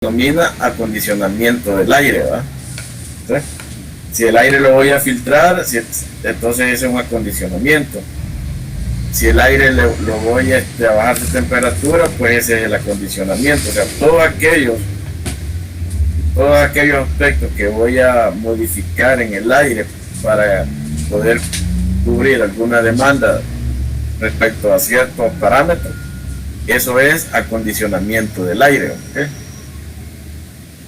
denomina acondicionamiento del aire, ¿verdad? Entonces, si el aire lo voy a filtrar, entonces ese es un acondicionamiento. Si el aire lo voy a bajar su temperatura, pues ese es el acondicionamiento. O sea, todos aquellos aspectos que voy a modificar en el aire para poder cubrir alguna demanda respecto a ciertos parámetros, eso es acondicionamiento del aire, ¿okay?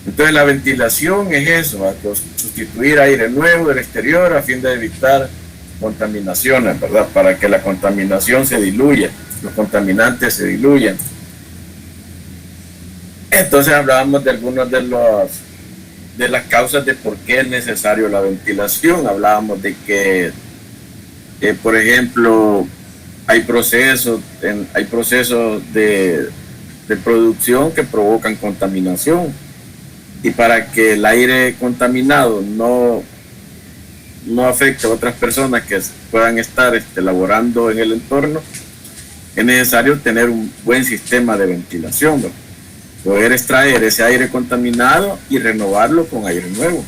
Entonces la ventilación es eso, sustituir aire nuevo del exterior a fin de evitar contaminaciones, ¿verdad? Para que la contaminación se diluya, los contaminantes se diluyan. Entonces hablábamos de algunas de las causas de por qué es necesario la ventilación. Hablábamos de que, por ejemplo, hay procesos de producción que provocan contaminación. Y para que el aire contaminado no afecte a otras personas que puedan estar laborando en el entorno, es necesario tener un buen sistema de ventilación, ¿no? Poder extraer ese aire contaminado y renovarlo con aire nuevo.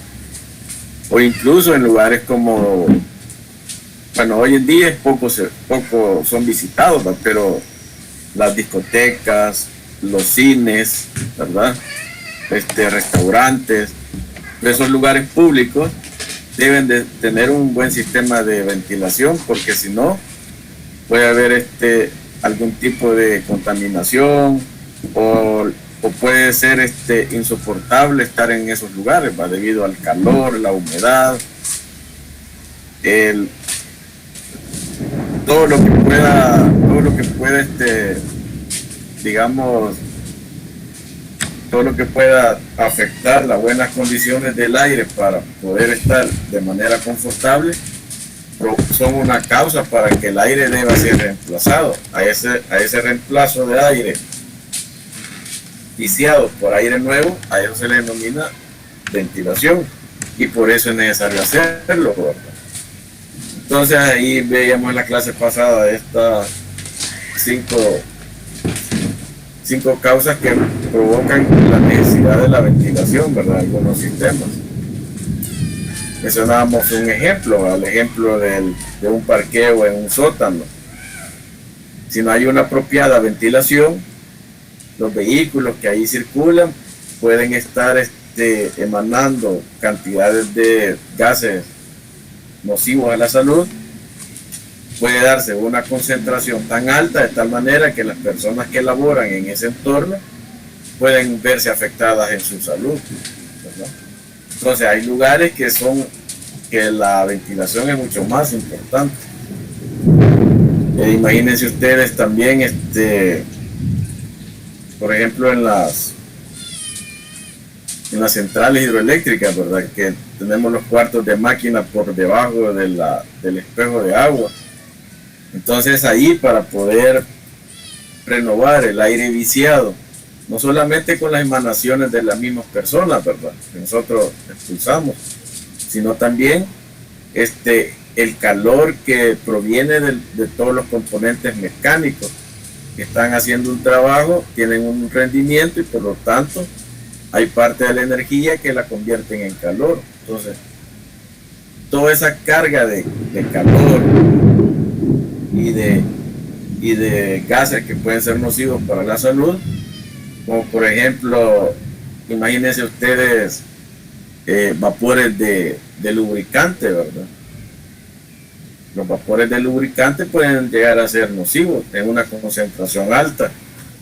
O incluso en lugares como, bueno, hoy en día poco son visitados, ¿no? Pero las discotecas, los cines, ¿verdad? Restaurantes, esos lugares públicos deben de tener un buen sistema de ventilación, porque si no puede haber algún tipo de contaminación o puede ser insoportable estar en esos lugares, ¿va? Debido al calor, la humedad, todo lo que pueda digamos, todo lo que pueda afectar las buenas condiciones del aire para poder estar de manera confortable son una causa para que el aire deba ser reemplazado. A ese reemplazo de aire viciado por aire nuevo, a eso se le denomina ventilación, y por eso es necesario hacerlo, ¿verdad? Entonces ahí veíamos en la clase pasada estas cinco causas que provocan la necesidad de la ventilación, ¿verdad? Algunos sistemas. Mencionábamos un ejemplo, el ejemplo de un parqueo en un sótano. Si no hay una apropiada ventilación, los vehículos que ahí circulan pueden estar emanando cantidades de gases nocivos a la salud. Puede darse una concentración tan alta de tal manera que las personas que laboran en ese entorno pueden verse afectadas en su salud, ¿verdad? Entonces hay lugares que la ventilación es mucho más importante. Imagínense ustedes también, por ejemplo, en las centrales hidroeléctricas, ¿verdad? Que tenemos los cuartos de máquina por debajo del espejo de agua. Entonces ahí, para poder renovar el aire viciado, no solamente con las emanaciones de las mismas personas, ¿verdad?, que nosotros expulsamos, sino también el calor que proviene de todos los componentes mecánicos que están haciendo un trabajo, tienen un rendimiento y por lo tanto hay parte de la energía que la convierten en calor. Entonces, toda esa carga de calor y de gases que pueden ser nocivos para la salud, como por ejemplo, imagínense ustedes vapores de lubricante, ¿verdad? Los vapores de lubricante pueden llegar a ser nocivos en una concentración alta,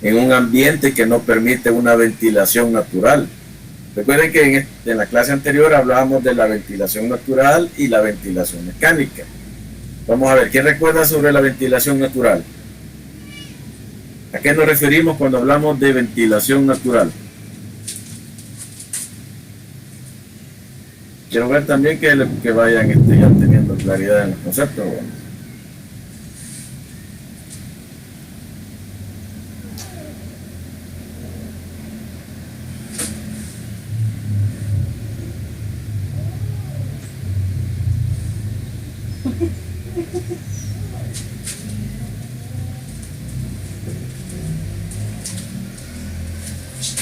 en un ambiente que no permite una ventilación natural. Recuerden que en la clase anterior hablábamos de la ventilación natural y la ventilación mecánica. Vamos a ver, ¿quién recuerda sobre la ventilación natural? ¿A qué nos referimos cuando hablamos de ventilación natural? Quiero ver también que vayan ya teniendo claridad en los conceptos.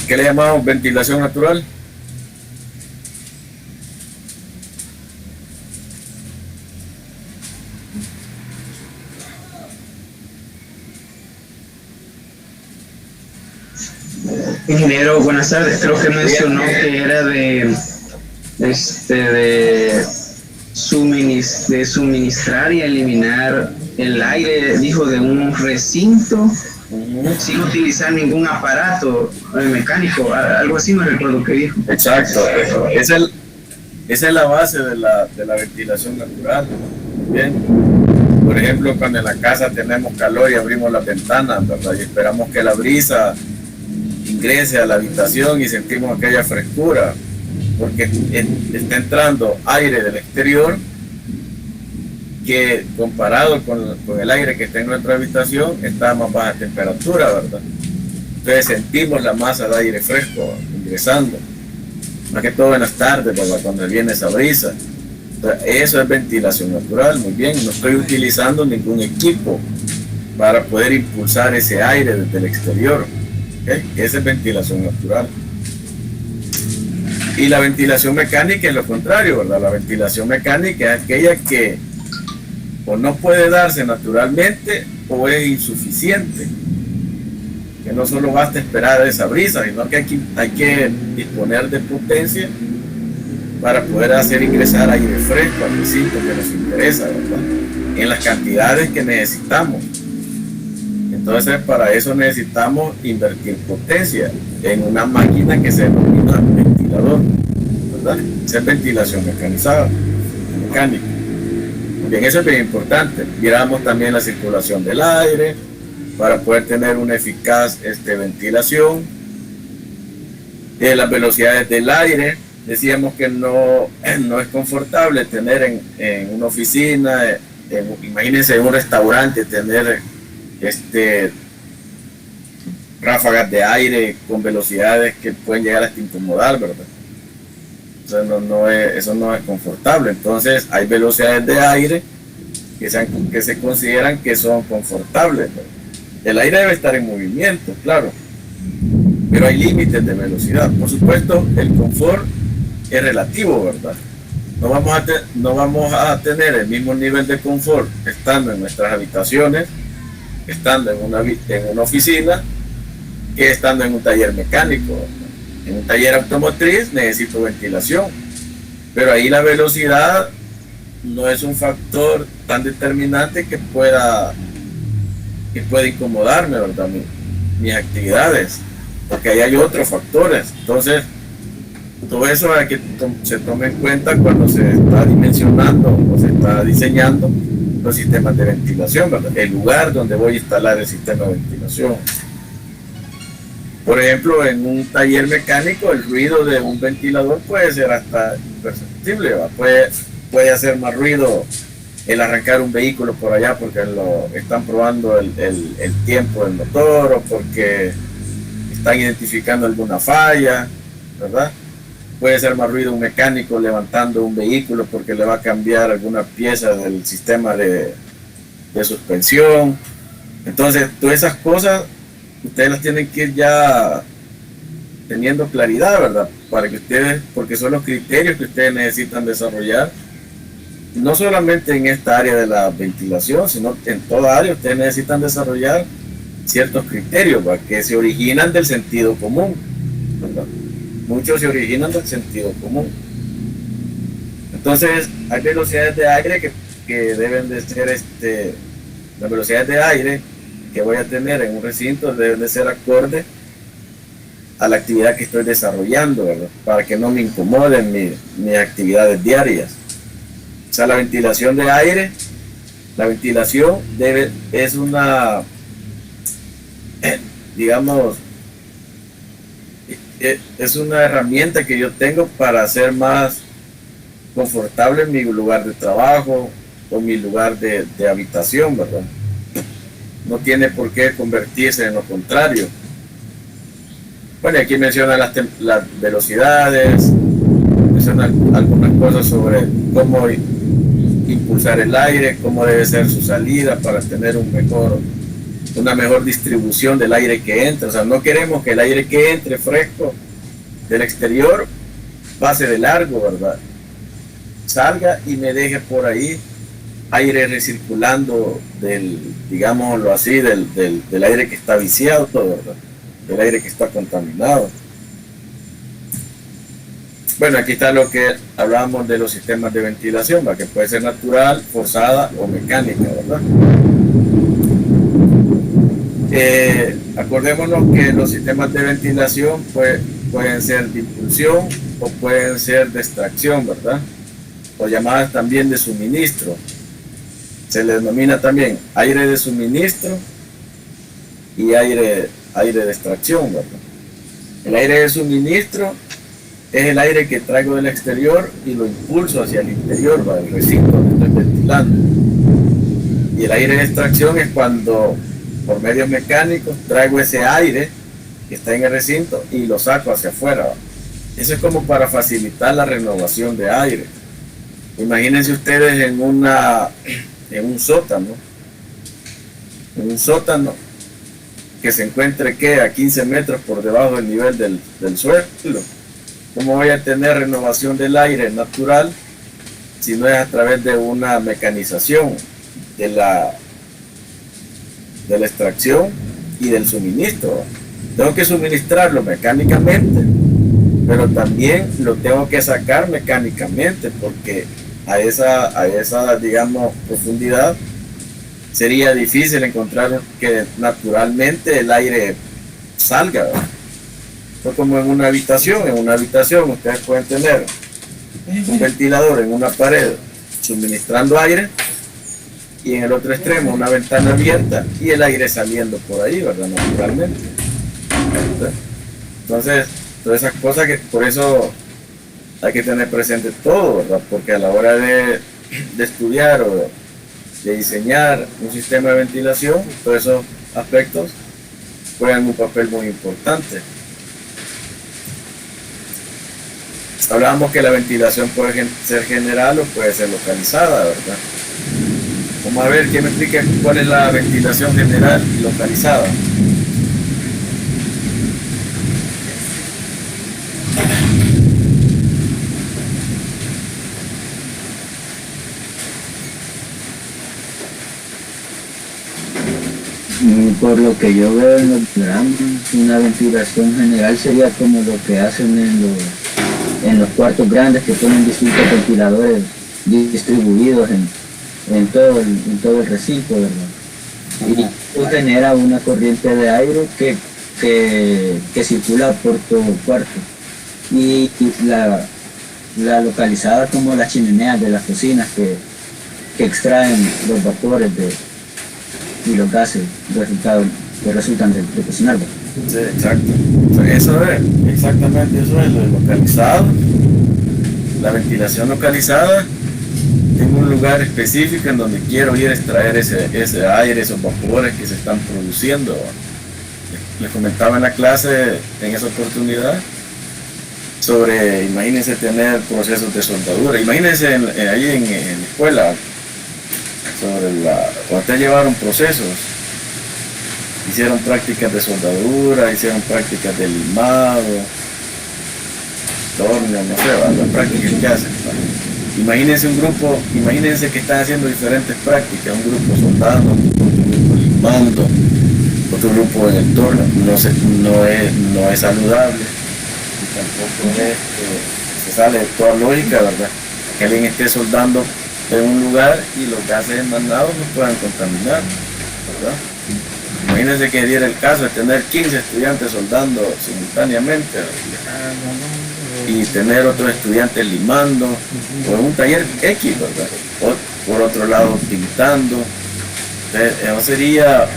Ok, ¿Qué le llamamos ventilación natural? Ingeniero, buenas tardes. Creo que mencionó que era de suministrar y eliminar el aire, dijo, de un recinto sin utilizar ningún aparato mecánico, algo así me recuerdo que dijo. Exacto, esa es la base de la ventilación natural. Bien, por ejemplo, cuando en la casa tenemos calor y abrimos las ventanas, ¿verdad? Y esperamos que la brisa ingrese a la habitación y sentimos aquella frescura, porque está entrando aire del exterior que comparado con el aire que está en nuestra habitación está a más baja temperatura, ¿verdad? Entonces sentimos la masa de aire fresco ingresando, más que todo en las tardes, ¿verdad? Cuando viene esa brisa. Entonces, eso es ventilación natural. Muy bien, no estoy utilizando ningún equipo para poder impulsar ese aire desde el exterior, ¿okay? Esa es ventilación natural. Y la ventilación mecánica es lo contrario, ¿verdad? La ventilación mecánica es aquella que o no puede darse naturalmente o es insuficiente, que no solo basta esperar esa brisa, sino que hay que disponer de potencia para poder hacer ingresar aire fresco al recinto que nos interesa, ¿verdad? En las cantidades que necesitamos. Entonces, para eso necesitamos invertir potencia en una máquina que se denomina ventilador, ¿verdad? Esa es ventilación mecanizada, mecánica. Bien, eso es bien importante. Miramos también la circulación del aire para poder tener una eficaz ventilación. Las velocidades del aire, decíamos que no es confortable tener en una oficina, imagínense en un restaurante tener ráfagas de aire con velocidades que pueden llegar hasta incomodar, ¿verdad? Eso no es confortable. Entonces hay velocidades de aire que se consideran que son confortables, ¿verdad? El aire debe estar en movimiento, claro, pero hay límites de velocidad. Por supuesto, el confort es relativo, ¿verdad? No vamos a tener el mismo nivel de confort estando en nuestras habitaciones, estando en una oficina, que estando en un taller mecánico, ¿verdad? En un taller automotriz necesito ventilación, pero ahí la velocidad no es un factor tan determinante que pueda incomodarme, ¿verdad? Mis actividades, porque ahí hay otros factores. Entonces, todo eso hay que se tome en cuenta cuando se está dimensionando o se está diseñando los sistemas de ventilación, ¿verdad? El lugar donde voy a instalar el sistema de ventilación. Por ejemplo, en un taller mecánico, el ruido de un ventilador puede ser hasta imperceptible, ¿va? Puede hacer más ruido el arrancar un vehículo por allá porque están probando el tiempo del motor o porque están identificando alguna falla, ¿verdad? Puede ser más ruido un mecánico levantando un vehículo porque le va a cambiar alguna pieza del sistema de suspensión. Entonces, todas esas cosas ustedes las tienen que ir ya teniendo claridad, ¿verdad? Porque son los criterios que ustedes necesitan desarrollar, no solamente en esta área de la ventilación, sino en toda área ustedes necesitan desarrollar ciertos criterios, ¿verdad? Que se originan del sentido común, ¿verdad? Muchos se originan del sentido común. Entonces, hay velocidades de aire que deben de ser, las velocidades de aire que voy a tener en un recinto deben de ser acorde a la actividad que estoy desarrollando, ¿verdad? Para que no me incomoden mis actividades diarias. O sea, la ventilación de aire, la ventilación es una, digamos, es una herramienta que yo tengo para hacer más confortable mi lugar de trabajo o mi lugar de habitación, ¿verdad? No tiene por qué convertirse en lo contrario. Bueno, aquí menciona las velocidades, menciona algunas cosas sobre cómo impulsar el aire, cómo debe ser su salida para tener un mejor una mejor distribución del aire que entra. O sea, no queremos que el aire que entre fresco del exterior pase de largo, ¿verdad? Salga y me deje por ahí aire recirculando digámoslo así, del aire que está viciado, ¿verdad? Del aire que está contaminado. Bueno, aquí está lo que hablábamos de los sistemas de ventilación, ¿va? Que puede ser natural, forzada o mecánica, ¿verdad? Acordémonos que los sistemas de ventilación pueden ser de impulsión o pueden ser de extracción, ¿verdad? O llamadas también de suministro. Se le denomina también aire de suministro y aire de extracción, ¿verdad? El aire de suministro es el aire que traigo del exterior y lo impulso hacia el interior, ¿va? El recinto donde estoy ventilando. Y el aire de extracción es cuando por medios mecánicos traigo ese aire que está en el recinto y lo saco hacia afuera, ¿va? Eso es como para facilitar la renovación de aire. Imagínense ustedes en un sótano que se encuentre a 15 metros por debajo del nivel del suelo. ¿Cómo voy a tener renovación del aire natural si no es a través de una mecanización de la extracción y del suministro? Tengo que suministrarlo mecánicamente, pero también lo tengo que sacar mecánicamente, porque a esa digamos profundidad sería difícil encontrar que naturalmente el aire salga, ¿verdad? Es como en una habitación ustedes pueden tener un ventilador en una pared suministrando aire y en el otro extremo una ventana abierta y el aire saliendo por ahí, ¿verdad? Naturalmente. Entonces, todas esas cosas que por eso hay que tener presente todo, ¿verdad? Porque a la hora de estudiar o de diseñar un sistema de ventilación, todos esos aspectos juegan un papel muy importante. Hablábamos que la ventilación puede ser general o puede ser localizada, ¿verdad? Vamos a ver, ¿quién me explica cuál es la ventilación general y localizada? Por lo que yo veo en los programas, una ventilación general sería como lo que hacen en los cuartos grandes, que ponen distintos ventiladores distribuidos en todo el recinto, ¿verdad? Y esto genera una corriente de aire que circula por todo el cuarto. Y la localizada como las chimeneas de las cocinas que extraen los vapores y los gases que resultan de cocinar. Sí, exacto. Eso es, exactamente, eso es lo localizado. La ventilación localizada en un lugar específico en donde quiero ir a extraer ese aire, esos vapores que se están produciendo. Les comentaba en la clase en esa oportunidad sobre, imagínense tener procesos de soldadura. Imagínense ahí en la escuela, cuando ustedes llevaron procesos, hicieron prácticas de soldadura, hicieron prácticas de limado, torneo, no sé, las prácticas que hacen. Imagínense un grupo, imagínense que están haciendo diferentes prácticas, un grupo soldando, otro grupo limando, otro grupo en el torno. No es saludable y tampoco se sale de toda lógica, ¿verdad? Que alguien esté soldando en un lugar y los gases emanados no puedan contaminar, ¿verdad? Imagínense que diera el caso de tener 15 estudiantes soldando simultáneamente, ¿verdad? Y tener otros estudiantes limando, o en un taller X, ¿verdad? O por otro lado pintando. Entonces, eso sería,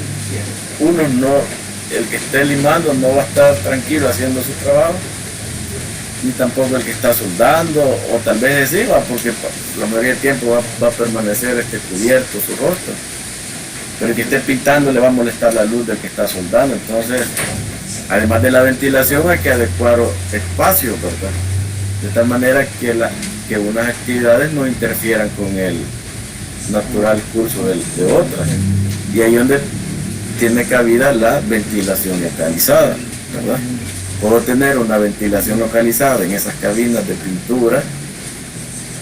el que esté limando no va a estar tranquilo haciendo su trabajo, ni tampoco el que está soldando, o tal vez sí, porque la mayoría del tiempo va a permanecer cubierto su rostro. Pero el que esté pintando le va a molestar la luz del que está soldando. Entonces, además de la ventilación, hay que adecuar espacios, ¿verdad? De tal manera que unas actividades no interfieran con el natural curso de otras. Y ahí donde tiene cabida la ventilación localizada, ¿verdad? Puedo tener una ventilación localizada en esas cabinas de pintura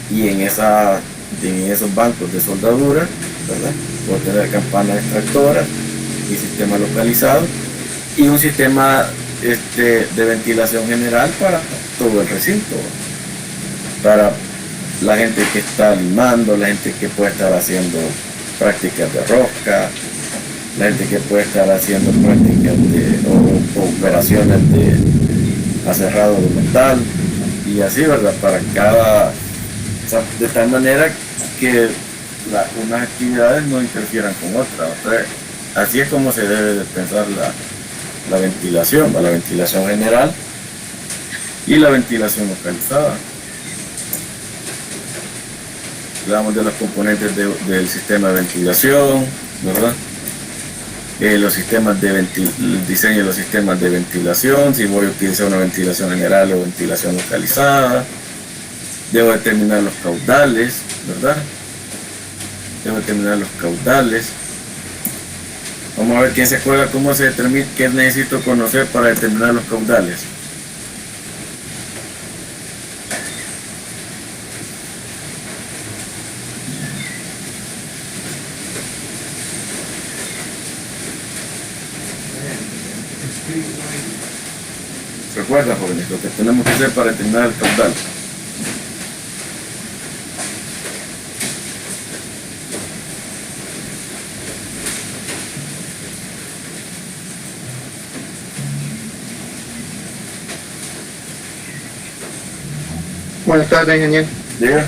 y en esos bancos de soldadura, ¿verdad? Puedo tener campanas extractoras y sistema localizado y un sistema de ventilación general para todo el recinto, para la gente que está limando, la gente que puede estar haciendo prácticas de rosca, la gente que puede estar haciendo prácticas o operaciones de aserrado de metal y así, ¿verdad? Para cada, o sea, de tal manera que unas actividades no interfieran con otras. O sea, así es como se debe de pensar la ventilación, la ventilación general y la ventilación localizada. Hablamos de los componentes del sistema de ventilación, ¿verdad? Los sistemas el diseño de los sistemas de ventilación, si voy a utilizar una ventilación general o ventilación localizada. Debo determinar los caudales, ¿verdad? Debo determinar los caudales. Vamos a ver quién se acuerda cómo se determina, qué necesito conocer para determinar los caudales. Recuerda, jóvenes, lo que tenemos que hacer para determinar el caudal. Buenas tardes, ingeniero. Diga.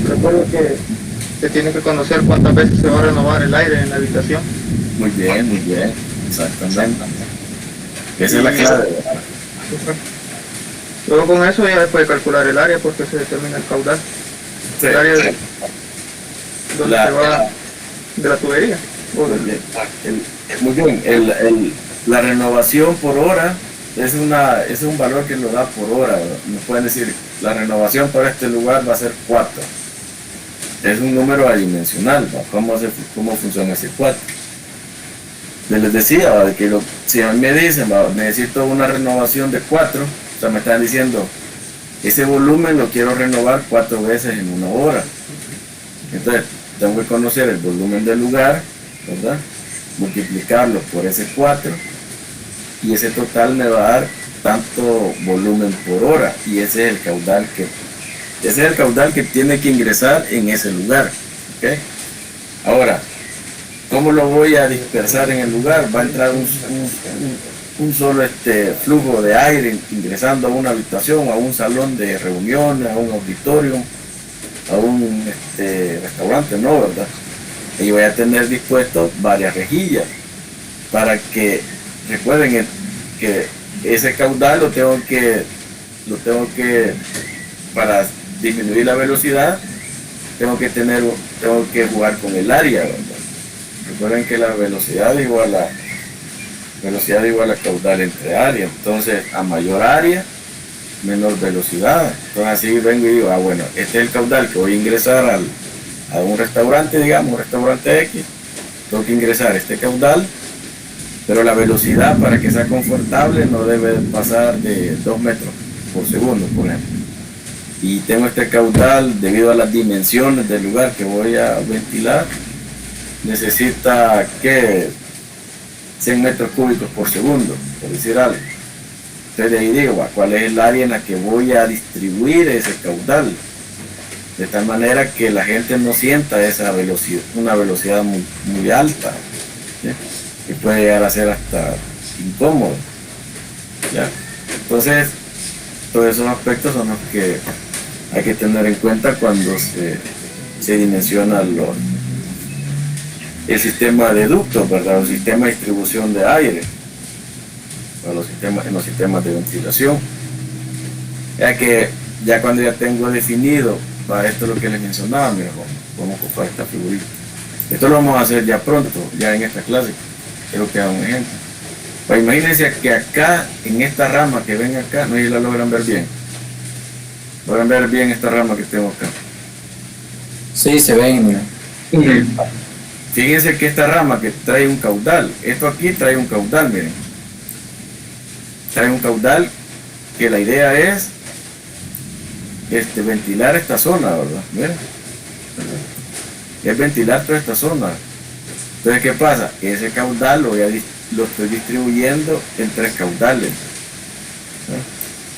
Recuerdo que se tiene que conocer cuántas veces se va a renovar el aire en la habitación. Muy bien, exactamente. Esa es la clave. Luego con eso ya se puede calcular el área porque se determina el caudal. Sí. El área donde se va de la tubería. Muy bien, la renovación por hora es un valor que lo da por hora. Nos pueden decir, la renovación para este lugar va a ser 4. Es un número adimensional, ¿va? ¿Cómo funciona ese 4? Les decía, ¿va? Que si a mí me dicen, ¿va? Necesito una renovación de 4, o sea, me están diciendo, ese volumen lo quiero renovar 4 veces en una hora. Entonces, tengo que conocer el volumen del lugar, ¿verdad? Multiplicarlo por ese 4 y ese total me va a dar tanto volumen por hora y ese es el caudal que tiene que ingresar en ese lugar, ¿okay? Ahora, ¿cómo lo voy a dispersar en el lugar? Va a entrar un solo flujo de aire ingresando a una habitación, a un salón de reuniones, a un auditorio, a un restaurante, ¿no? ¿Verdad? Y voy a tener dispuesto varias rejillas para que recuerden que ese caudal lo tengo que para disminuir la velocidad tengo que jugar con el área, ¿verdad? Recuerden que la velocidad igual a caudal entre área. Entonces, a mayor área, menor velocidad. Entonces, así vengo y digo, bueno, este es el caudal que voy a ingresar a un restaurante, digamos, un restaurante X. Tengo que ingresar este caudal, pero la velocidad para que sea confortable no debe pasar de 2 metros por segundo, por ejemplo. Y tengo este caudal debido a las dimensiones del lugar que voy a ventilar. Necesita que 100 metros cúbicos por segundo, por decir algo. Entonces de ahí digo, ¿cuál es el área en la que voy a distribuir ese caudal? De tal manera que la gente no sienta esa velocidad, una velocidad muy alta, ¿sí? Que puede llegar a ser hasta incómodo, ¿ya? Entonces, todos esos aspectos son los que hay que tener en cuenta cuando se dimensiona el sistema de ductos, ¿verdad? El sistema de distribución de aire en los sistemas de ventilación. Ya que ya cuando ya tengo definido, esto es lo que les mencionaba, mira, vamos a ocupar esta figurita. Esto lo vamos a hacer ya pronto, ya en esta clase. Quiero que hagan un ejemplo. Pues imagínense que acá, en esta rama que ven acá, no sé si la logran ver bien. ¿Logran ver bien esta rama que tengo acá? Sí, se ven, mira. Fíjense que esta rama que trae un caudal, esto aquí trae un caudal, miren. Trae un caudal que la idea es ventilar esta zona, ¿verdad? Miren. Es ventilar toda esta zona. Entonces, ¿qué pasa? Ese caudal lo estoy distribuyendo en 3 caudales.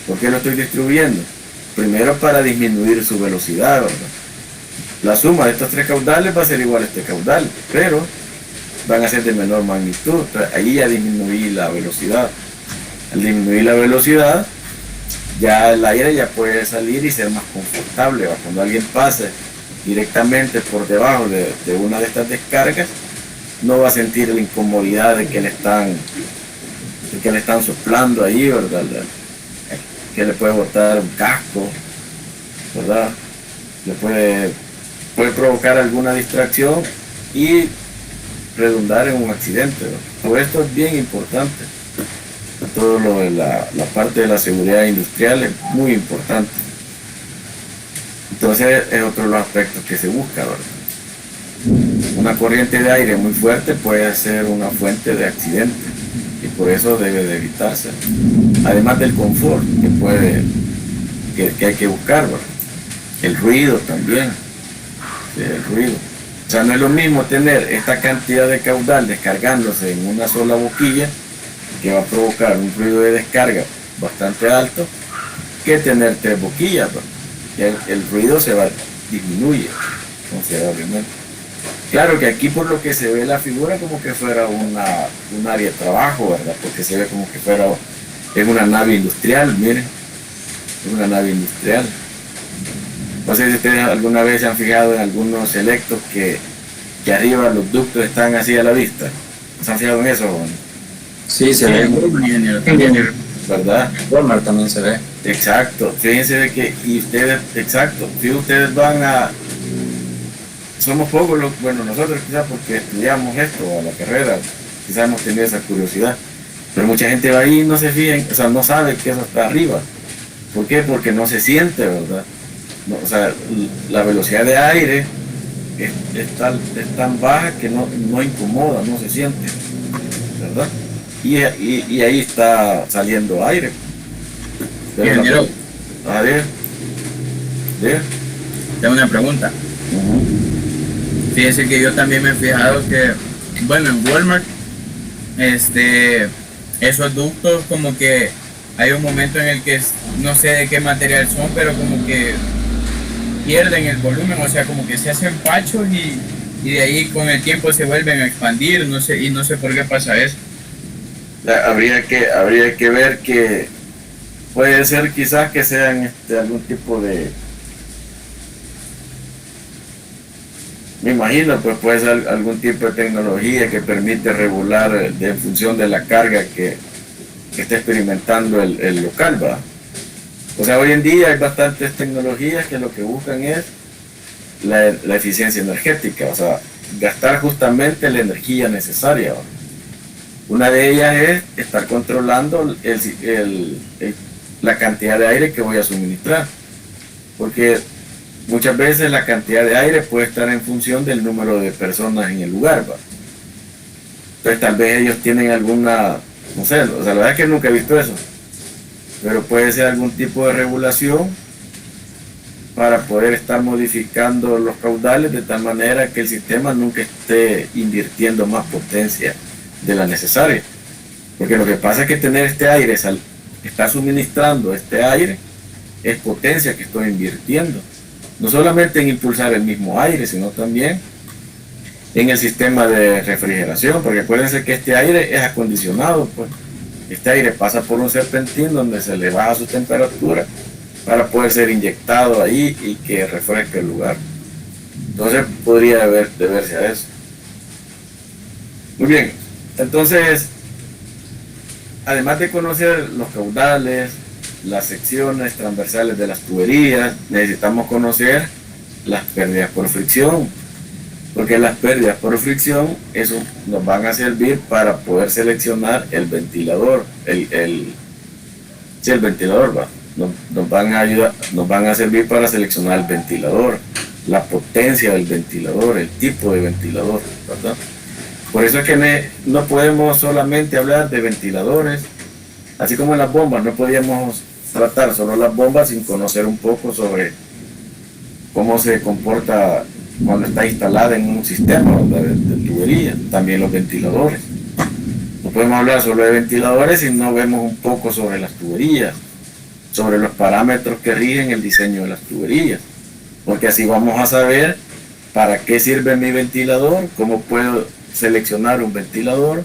¿Por qué lo estoy distribuyendo? Primero para disminuir su velocidad, ¿verdad? La suma de estos 3 caudales va a ser igual a este caudal, pero van a ser de menor magnitud. Entonces, ahí ya disminuí la velocidad. Al disminuir la velocidad, ya el aire ya puede salir y ser más confortable, ¿verdad? Cuando alguien pase directamente por debajo de una de estas descargas, no va a sentir la incomodidad de que le están soplando ahí, ¿verdad? Que le puede botar un casco, ¿verdad? Le puede provocar alguna distracción y redundar en un accidente, ¿verdad? Por esto es bien importante. Todo lo de la parte de la seguridad industrial es muy importante. Entonces es otro de los aspectos que se busca, ¿verdad? Una corriente de aire muy fuerte puede ser una fuente de accidente y por eso debe de evitarse. Además del confort que hay que buscar, ¿verdad? El ruido también, el ruido. O sea, no es lo mismo tener esta cantidad de caudal descargándose en una sola boquilla, que va a provocar un ruido de descarga bastante alto, que tener 3 boquillas, ¿verdad? El ruido disminuye considerablemente. Claro que aquí por lo que se ve la figura como que fuera un área de trabajo, ¿verdad? Porque se ve como que fuera en una nave industrial, miren, es una nave industrial. No sé si ustedes alguna vez se han fijado en algunos electos que arriba los ductos están así a la vista. ¿Se han fijado en eso, Juan? Sí, se ve. ¿Verdad? Walmart también se ve. Exacto, fíjense de que, fíjense ustedes somos pocos, bueno, nosotros quizás porque estudiamos esto, a la carrera, quizás hemos tenido esa curiosidad, pero mucha gente va ahí y no se fija, o sea, no sabe que eso está arriba. ¿Por qué? Porque no se siente, ¿verdad? No, o sea, la velocidad de aire es tan baja que no incomoda, no se siente, ¿verdad? Y ahí está saliendo aire. Ingeniero, A ver. tengo una pregunta. Fíjese que yo también me he fijado que, bueno, en Walmart, esos ductos como que hay un momento en el que no sé de qué material son, pero como que pierden el volumen, o sea, como que se hacen pachos y de ahí con el tiempo se vuelven a expandir, no sé por qué pasa eso. Habría que ver que puede ser quizás que sean algún tipo de, me imagino, pues puede ser algún tipo de tecnología que permite regular en función de la carga que está experimentando el local, ¿va? O sea, hoy en día hay bastantes tecnologías que lo que buscan es la eficiencia energética, o sea, gastar justamente la energía necesaria, ¿va? Una de ellas es estar controlando la cantidad de aire que voy a suministrar, porque muchas veces la cantidad de aire puede estar en función del número de personas en el lugar, ¿va? Entonces tal vez ellos tienen alguna, no sé, o sea, la verdad es que nunca he visto eso, pero puede ser algún tipo de regulación para poder estar modificando los caudales de tal manera que el sistema nunca esté invirtiendo más potencia de la necesaria, porque lo que pasa es que tener este aire, está suministrando este aire, es potencia que estoy invirtiendo, no solamente en impulsar el mismo aire, sino también en el sistema de refrigeración, porque acuérdense que este aire es acondicionado, pues este aire pasa por un serpentín donde se le baja su temperatura para poder ser inyectado ahí y que refresque el lugar. Entonces podría deberse a eso. Muy bien. Entonces, además de conocer los caudales, las secciones transversales de las tuberías, necesitamos conocer las pérdidas por fricción, porque las pérdidas por fricción, eso nos van a servir para poder seleccionar el ventilador, el ventilador, ¿va? Nos van a servir para seleccionar el ventilador. la potencia del ventilador, el tipo de ventilador, ¿verdad? Por eso es que no podemos solamente hablar de ventiladores, así como en las bombas, no podíamos tratar solo las bombas sin conocer un poco sobre cómo se comporta cuando está instalada en un sistema, ¿verdad?, de tubería. También los ventiladores. No podemos hablar solo de ventiladores si no vemos un poco sobre las tuberías, sobre los parámetros que rigen el diseño de las tuberías, porque así vamos a saber para qué sirve mi ventilador, cómo puedo seleccionar un ventilador,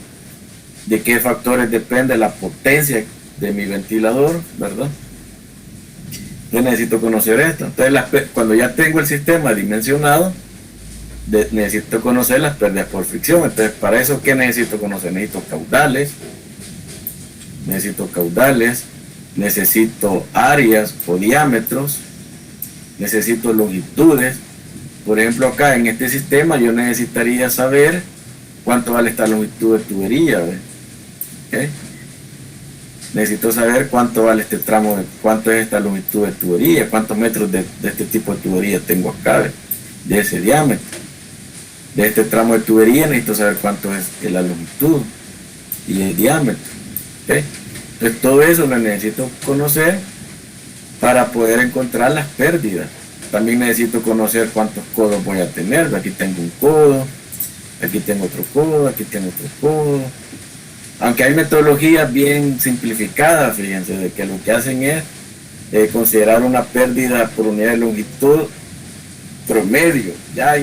de qué factores depende la potencia de mi ventilador, ¿verdad? Yo necesito conocer esto. Entonces, cuando ya tengo el sistema dimensionado, necesito conocer las pérdidas por fricción. Entonces, para eso, ¿qué necesito conocer? Necesito caudales, necesito áreas o diámetros, necesito longitudes. Por ejemplo, acá en este sistema yo necesitaría saber cuánto vale esta longitud de tubería, ¿okay? Necesito saber cuánto vale este tramo, cuánto es esta longitud de tubería, cuántos metros de este tipo de tubería tengo acá, de ese diámetro. De este tramo de tubería necesito saber cuánto es la longitud y el diámetro, ¿okay? Entonces todo eso lo necesito conocer para poder encontrar las pérdidas. También necesito conocer cuántos codos voy a tener. Aquí tengo un codo, aquí tengo otro codo, aquí tengo otro codo. Aunque hay metodologías bien simplificadas, fíjense, de que lo que hacen es considerar una pérdida por unidad de longitud promedio, ya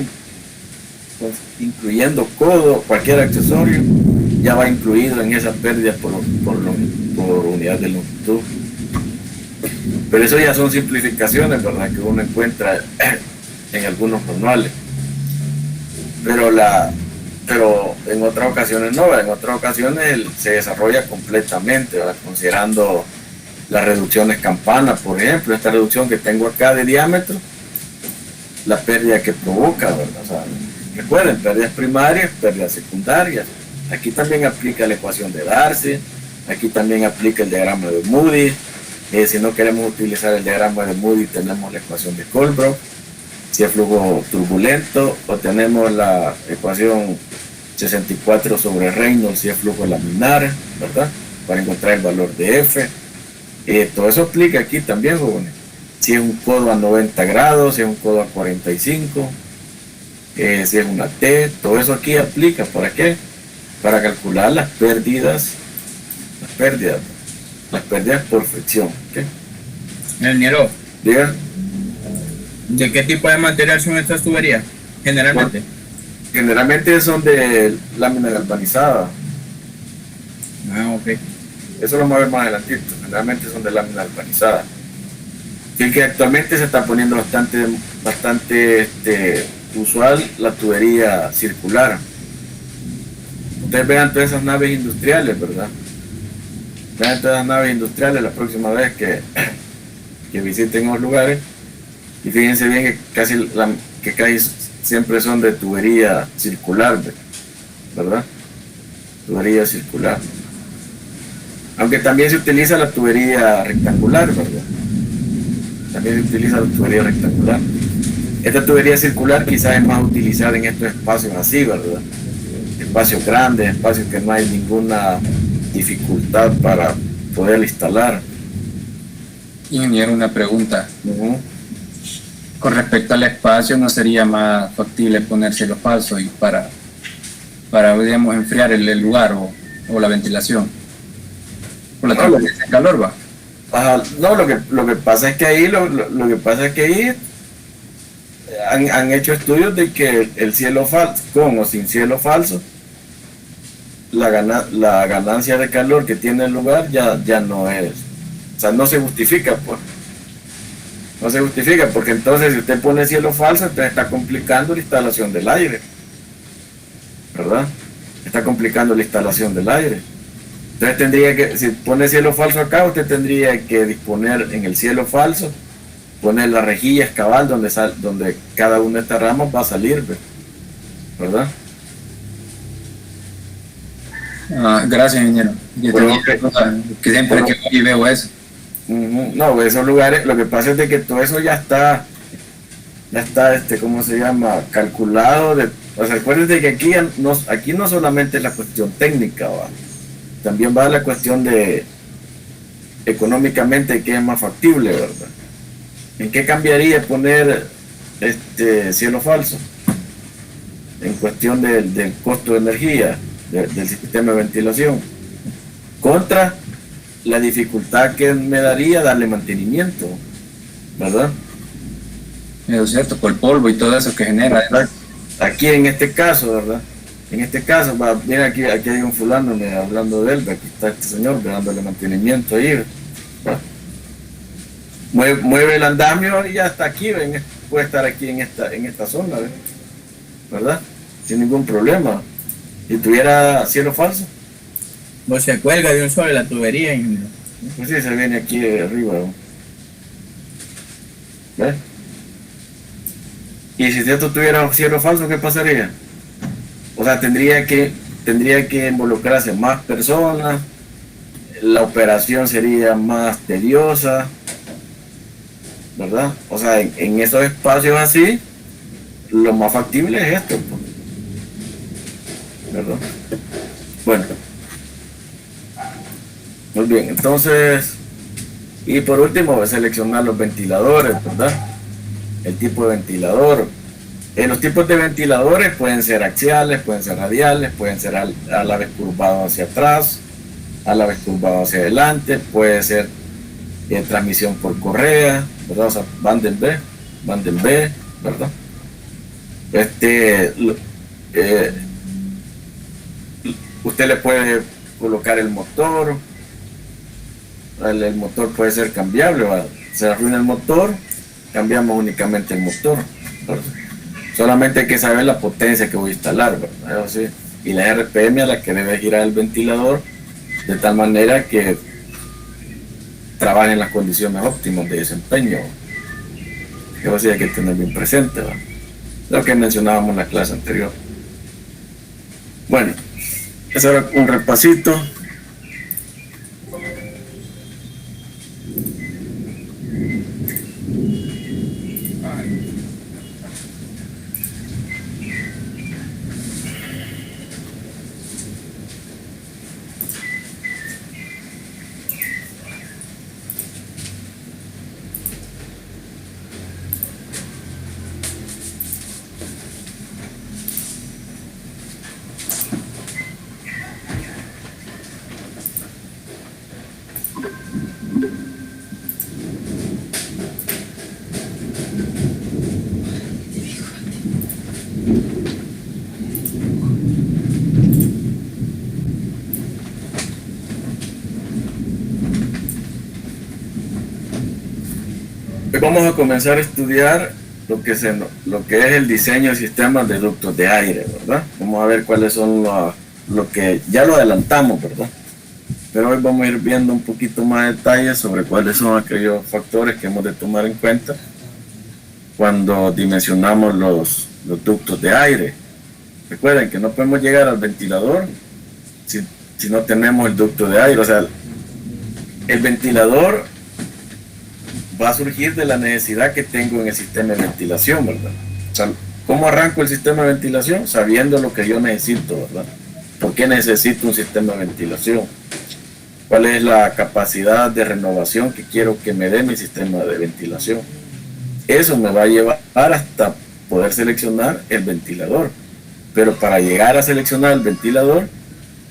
incluyendo codo, cualquier accesorio, ya va incluido en esa pérdida por unidad de longitud. Pero eso ya son simplificaciones, ¿verdad?, que uno encuentra en algunos manuales. Pero en otras ocasiones no, en otras ocasiones se desarrolla completamente, ¿verdad?, considerando las reducciones campana, por ejemplo, esta reducción que tengo acá de diámetro, la pérdida que provoca, ¿verdad? O sea, recuerden, pérdidas primarias, pérdidas secundarias. Aquí también aplica la ecuación de Darcy, aquí también aplica el diagrama de Moody. Si no queremos utilizar el diagrama de Moody, tenemos la ecuación de Colbroock, si es flujo turbulento, o tenemos la ecuación 64 sobre Reynolds, si es flujo laminar, ¿verdad?, para encontrar el valor de F. Todo eso aplica aquí también, jóvenes. Si es un codo a 90 grados, si es un codo a 45, si es una T, todo eso aquí aplica. ¿Para qué? Para calcular las pérdidas por fricción. ¿Okay? Ingeniero, Digan. ¿de qué tipo de material son estas tuberías? Generalmente. Bueno, generalmente son de lámina galvanizada. Ah, ok. Eso lo vamos a ver más adelantito. Generalmente son de lámina galvanizada. Así que actualmente se está poniendo bastante usual la tubería circular. Ustedes vean todas esas naves industriales, ¿verdad? Vean todas las naves industriales la próxima vez que visiten los lugares, y fíjense bien que casi siempre son de tubería circular, ¿verdad? Tubería circular. Aunque también se utiliza la tubería rectangular, ¿verdad? También se utiliza la tubería rectangular. Esta tubería circular quizás es más utilizada en estos espacios así, ¿verdad? Espacios grandes, espacios que no hay ninguna dificultad para poder instalar. Ingeniero, una pregunta. Con respecto al espacio, ¿no sería más factible ponérselo falso y para digamos, enfriar el lugar o la ventilación? ¿Por la transferencia de calor, va? No, lo que pasa es que ahí han hecho estudios de que el cielo falso, con o sin cielo falso, la ganancia de calor que tiene el lugar ya no es, o sea, no se justifica, pues. No se justifica, porque entonces si usted pone cielo falso, entonces está complicando la instalación del aire, ¿verdad? Está complicando la instalación del aire. Entonces tendría que, si pone cielo falso acá, usted tendría que disponer en el cielo falso, poner las rejillas cabal donde cada una de estas ramas va a salir, ¿verdad? Gracias, ingeniero. Que siempre que voy veo eso. No, esos lugares, lo que pasa es de que todo eso ya está ya está, ¿cómo se llama? Calculado. O sea, acuérdense que aquí no solamente es la cuestión técnica, ¿va? También va la cuestión de económicamente qué es más factible, ¿verdad? ¿En qué cambiaría poner cielo falso? En cuestión del costo de energía, del sistema de ventilación, contra la dificultad que me daría darle mantenimiento, ¿verdad? Es cierto, por el polvo y todo eso que genera. Aquí en este caso, ¿verdad? En este caso, mira, aquí hay un fulano hablando de él, aquí está este señor dándole mantenimiento ahí, ¿verdad? Mueve el andamio y ya está aquí, puede estar aquí en esta zona, ¿verdad? Sin ningún problema. Si tuviera cielo falso, O se cuelga de un solo la tubería. pues sí, se viene aquí de arriba, ¿ves? Y si esto tuviera cielo falso, ¿qué pasaría? O sea, tendría que involucrarse más personas, la operación sería más tediosa, ¿verdad? O sea, en esos espacios así, lo más factible es esto, pues, ¿verdad? Bueno, muy bien, entonces, y por último, seleccionar los ventiladores, ¿verdad? El tipo de ventilador. Los tipos de ventiladores pueden ser axiales, pueden ser radiales, pueden ser a la vez curvados hacia atrás, a la vez curvados hacia adelante, puede ser transmisión por correa, ¿verdad? O sea, Vanden B, ¿verdad? Usted le puede colocar el motor, el motor puede ser cambiable, ¿verdad? Se arruina el motor, cambiamos únicamente el motor, ¿verdad? Solamente hay que saber la potencia que voy a instalar, ¿verdad? Así, y la RPM a la que debe girar el ventilador de tal manera que trabaje en las condiciones óptimas de desempeño. Eso sí hay que tener bien presente, ¿verdad? Lo que mencionábamos en la clase anterior. Bueno, eso era un repasito. Vamos a comenzar a estudiar lo que es el diseño de sistemas de ductos de aire, ¿verdad? Vamos a ver cuáles son lo que ya lo adelantamos, ¿verdad? Pero hoy vamos a ir viendo un poquito más detalles sobre cuáles son aquellos factores que hemos de tomar en cuenta cuando dimensionamos los ductos de aire. Recuerden que no podemos llegar al ventilador si no tenemos el ducto de aire. O sea, el ventilador va a surgir de la necesidad que tengo en el sistema de ventilación, ¿verdad? O sea, ¿cómo arranco el sistema de ventilación? Sabiendo lo que yo necesito, ¿verdad? ¿Por qué necesito un sistema de ventilación? ¿Cuál es la capacidad de renovación que quiero que me dé mi sistema de ventilación? Eso me va a llevar hasta poder seleccionar el ventilador. Pero para llegar a seleccionar el ventilador,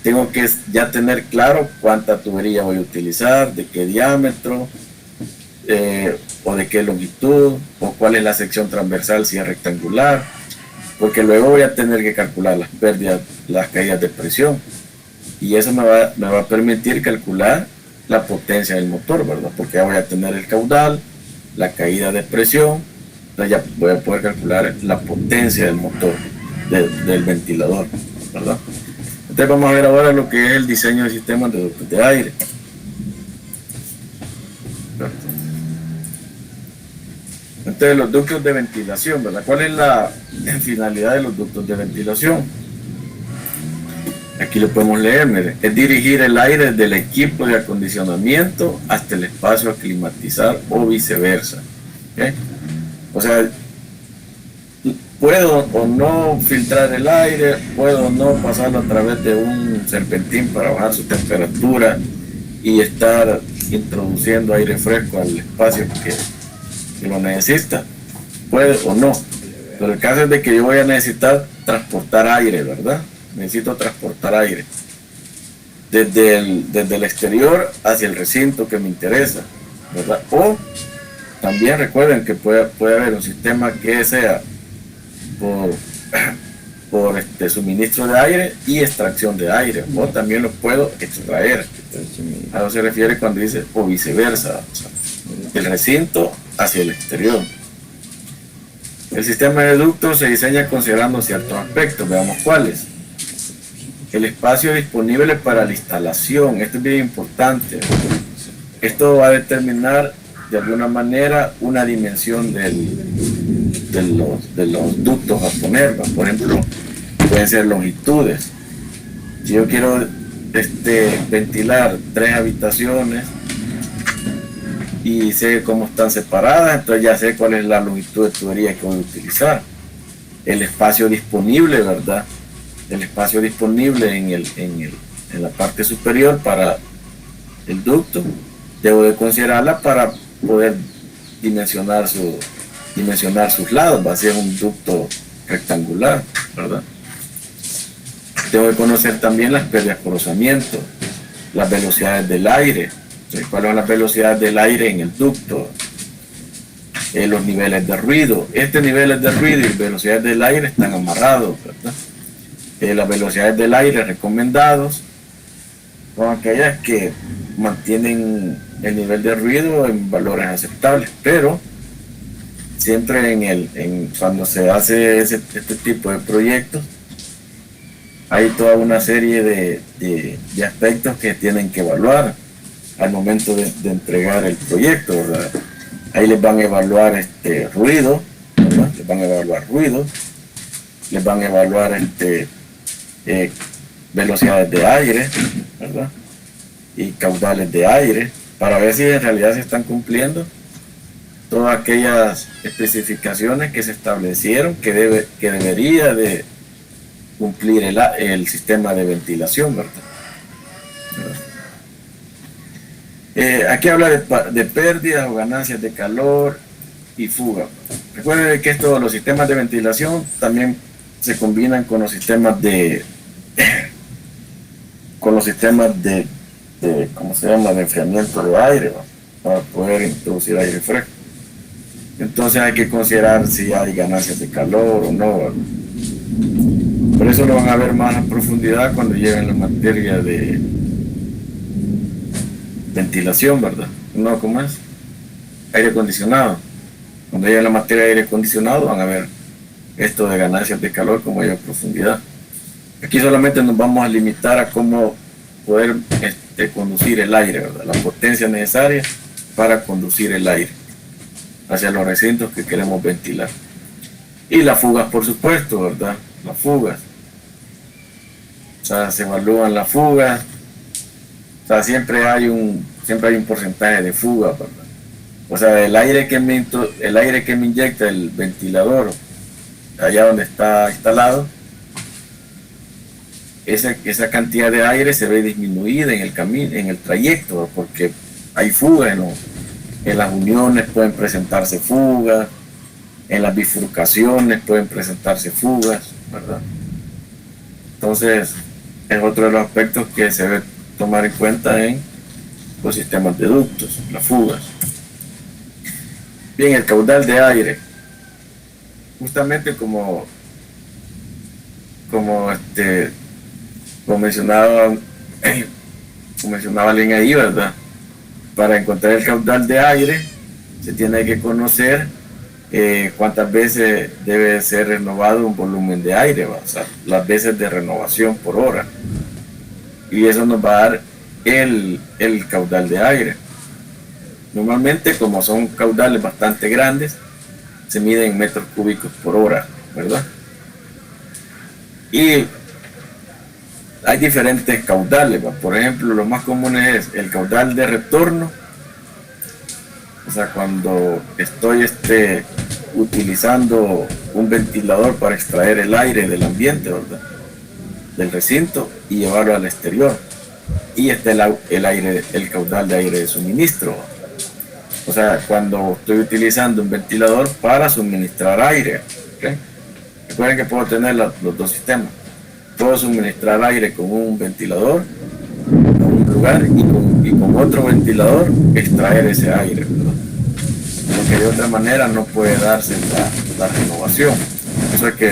tengo que ya tener claro cuánta tubería voy a utilizar, de qué diámetro, o de qué longitud, o cuál es la sección transversal, si es rectangular, porque luego voy a tener que calcular las pérdidas, las caídas de presión, y eso me va a permitir calcular la potencia del motor, ¿verdad? Porque ya voy a tener el caudal, la caída de presión, entonces ya voy a poder calcular la potencia del motor, del ventilador, ¿verdad? Entonces vamos a ver ahora lo que es el diseño de sistemas de ductos de aire. Entonces, los ductos de ventilación, ¿verdad? ¿Cuál es la finalidad de los ductos de ventilación? Aquí lo podemos leer, mire. Es dirigir el aire desde el equipo de acondicionamiento hasta el espacio a climatizar o viceversa. ¿Okay? O sea, puedo o no filtrar el aire, puedo o no pasarlo a través de un serpentín para bajar su temperatura y estar introduciendo aire fresco al espacio que lo necesita, puede o no. Pero el caso es de que yo voy a necesitar transportar aire, ¿verdad? Necesito transportar aire desde el exterior hacia el recinto que me interesa, ¿verdad? O también recuerden que puede haber un sistema que sea por suministro de aire y extracción de aire, o también lo puedo extraer. A eso se refiere cuando dice o viceversa, o sea, del recinto hacia el exterior. El sistema de ductos se diseña considerando ciertos aspectos, veamos cuáles. El espacio disponible para la instalación, esto es bien importante. Esto va a determinar de alguna manera una dimensión de los ductos a poner. Por ejemplo, pueden ser longitudes. Si yo quiero ventilar 3 habitaciones y sé cómo están separadas, entonces ya sé cuál es la longitud de tubería que voy a utilizar. El espacio disponible, ¿verdad? El espacio disponible en la parte superior para el ducto, debo de considerarla para poder dimensionar sus lados. Va a ser un ducto rectangular, ¿verdad? Debo de conocer también las pérdidas por rozamiento, las velocidades del aire, cuáles son las velocidades del aire en el ducto, los niveles de ruido. Estos niveles de ruido y velocidades del aire están amarrados, ¿verdad? Las velocidades del aire recomendados son aquellas que mantienen el nivel de ruido en valores aceptables, pero siempre cuando se hace este tipo de proyectos hay toda una serie de aspectos que tienen que evaluar al momento de entregar el proyecto, ¿verdad? Ahí les van a evaluar ruido, ¿verdad? Les van a evaluar ruido, les van a evaluar velocidades de aire, ¿verdad? Y caudales de aire, para ver si en realidad se están cumpliendo todas aquellas especificaciones que se establecieron que debería de cumplir el sistema de ventilación, ¿verdad? Aquí habla de pérdidas o ganancias de calor y fuga. Recuerden que los sistemas de ventilación también se combinan con los sistemas de ¿cómo se llama? De enfriamiento de aire, ¿no? Para poder introducir aire fresco. Entonces hay que considerar si hay ganancias de calor o no, ¿verdad? Por eso lo van a ver más a profundidad cuando lleven la materia de ventilación, ¿verdad? No, ¿cómo es? Aire acondicionado. Cuando lleven la materia de aire acondicionado van a ver esto de ganancias de calor como hay a profundidad. Aquí solamente nos vamos a limitar a cómo poder conducir el aire, ¿verdad? La potencia necesaria para conducir el aire hacia los recintos que queremos ventilar. Y las fugas, por supuesto, ¿verdad? Las fugas. O sea, se evalúan las fugas. O sea, siempre hay un porcentaje de fuga, ¿verdad? O sea, el aire que me inyecta el ventilador allá donde está instalado, esa cantidad de aire se ve disminuida en el trayecto, ¿verdad? Porque hay fugas en las uniones, pueden presentarse fugas, en las bifurcaciones pueden presentarse fugas, ¿verdad? Entonces es otro de los aspectos que se debe tomar en cuenta en los sistemas de ductos, las fugas. Bien, el caudal de aire, justamente como mencionaba alguien ahí, ¿verdad? Para encontrar el caudal de aire se tiene que conocer cuántas veces debe ser renovado un volumen de aire, ¿va? O sea, las veces de renovación por hora, y eso nos va a dar el caudal de aire. Normalmente, como son caudales bastante grandes, se miden en metros cúbicos por hora, ¿verdad? Y hay diferentes caudales, ¿va? Por ejemplo, lo más común es el caudal de retorno. O sea, cuando estoy utilizando un ventilador para extraer el aire del ambiente, ¿verdad? Del recinto y llevarlo al exterior. Y está el aire, el caudal de aire de suministro. O sea, cuando estoy utilizando un ventilador para suministrar aire, ¿okay? Recuerden que puedo tener los dos sistemas. Puedo suministrar aire con un ventilador en un lugar y con otro ventilador extraer ese aire, ¿verdad? Porque de otra manera no puede darse la renovación. Eso es que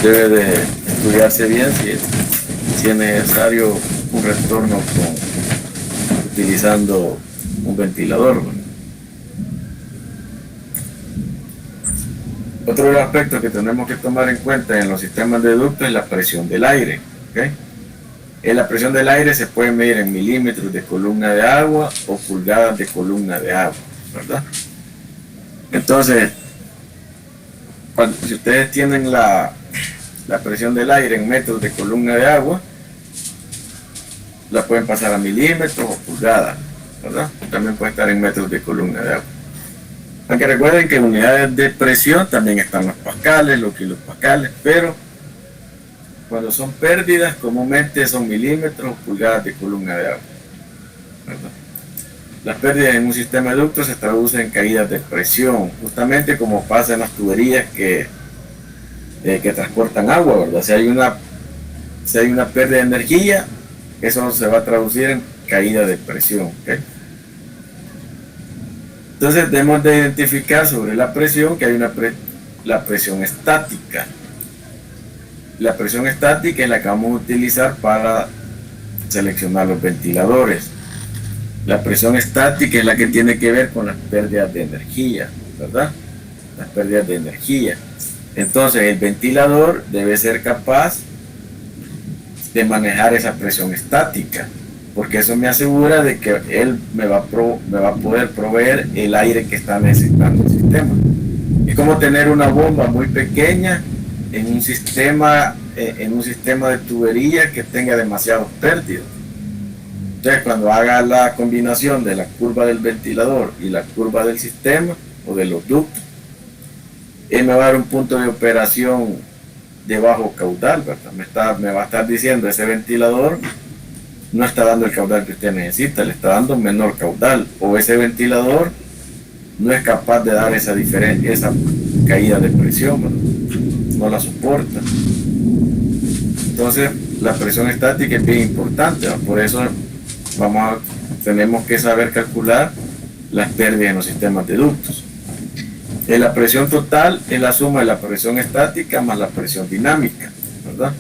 debe de estudiarse bien si es necesario un retorno utilizando un ventilador, ¿verdad? Otro de los aspectos que tenemos que tomar en cuenta en los sistemas de ductos es la presión del aire, ¿okay? La presión del aire se puede medir en milímetros de columna de agua o pulgadas de columna de agua, ¿verdad? Entonces, si ustedes tienen la presión del aire en metros de columna de agua, la pueden pasar a milímetros o pulgadas, ¿verdad? También puede estar en metros de columna de agua. Aunque recuerden que en unidades de presión también están los pascales, los kilopascales, pero cuando son pérdidas comúnmente son milímetros o pulgadas de columna de agua, ¿verdad? Las pérdidas en un sistema de ductos se traducen en caídas de presión, justamente como pasa en las tuberías que transportan agua, ¿verdad? Si hay una pérdida de energía, eso se va a traducir en caída de presión, ¿okay? Entonces debemos de identificar sobre la presión que hay la presión estática. La presión estática es la que vamos a utilizar para seleccionar los ventiladores. La presión estática es la que tiene que ver con las pérdidas de energía, ¿verdad? Las pérdidas de energía. Entonces el ventilador debe ser capaz de manejar esa presión estática, porque eso me asegura de que él me va a poder proveer el aire que está necesitando el sistema. Es como tener una bomba muy pequeña en un sistema de tubería que tenga demasiadas pérdidas. Entonces, cuando haga la combinación de la curva del ventilador y la curva del sistema o de los ductos, él me va a dar un punto de operación de bajo caudal, ¿verdad? Me va a estar diciendo ese ventilador no está dando el caudal que usted necesita, le está dando menor caudal, o ese ventilador no es capaz de dar esa caída de presión, ¿verdad? No la soporta. Entonces la presión estática es bien importante, ¿verdad? Por eso tenemos que saber calcular las pérdidas en los sistemas de ductos. La presión total es la suma de la presión estática más la presión dinámica, ¿verdad?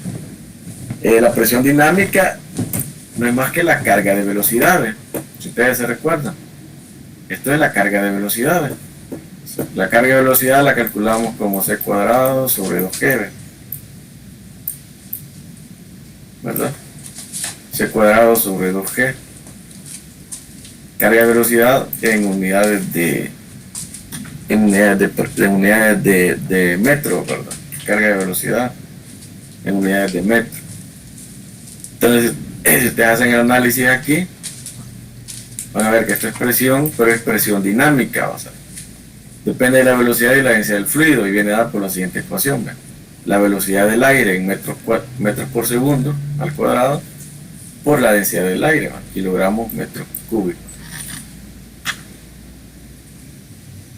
La presión dinámica no es más que la carga de velocidades, si ustedes se recuerdan. Esto es la carga de velocidades. La carga de velocidad la calculamos como c cuadrado sobre 2g, ¿verdad? C cuadrado sobre 2g. Carga de velocidad en unidades de metro, ¿verdad? Carga de velocidad en unidades de metro. Entonces, si ustedes hacen el análisis aquí, van a ver que esta es presión, pero es presión dinámica, o sea, depende de la velocidad y la densidad del fluido, y viene dada por la siguiente ecuación, ¿ven? La velocidad del aire en metros por segundo al cuadrado por la densidad del aire, ¿ven? Kilogramos metros cúbicos.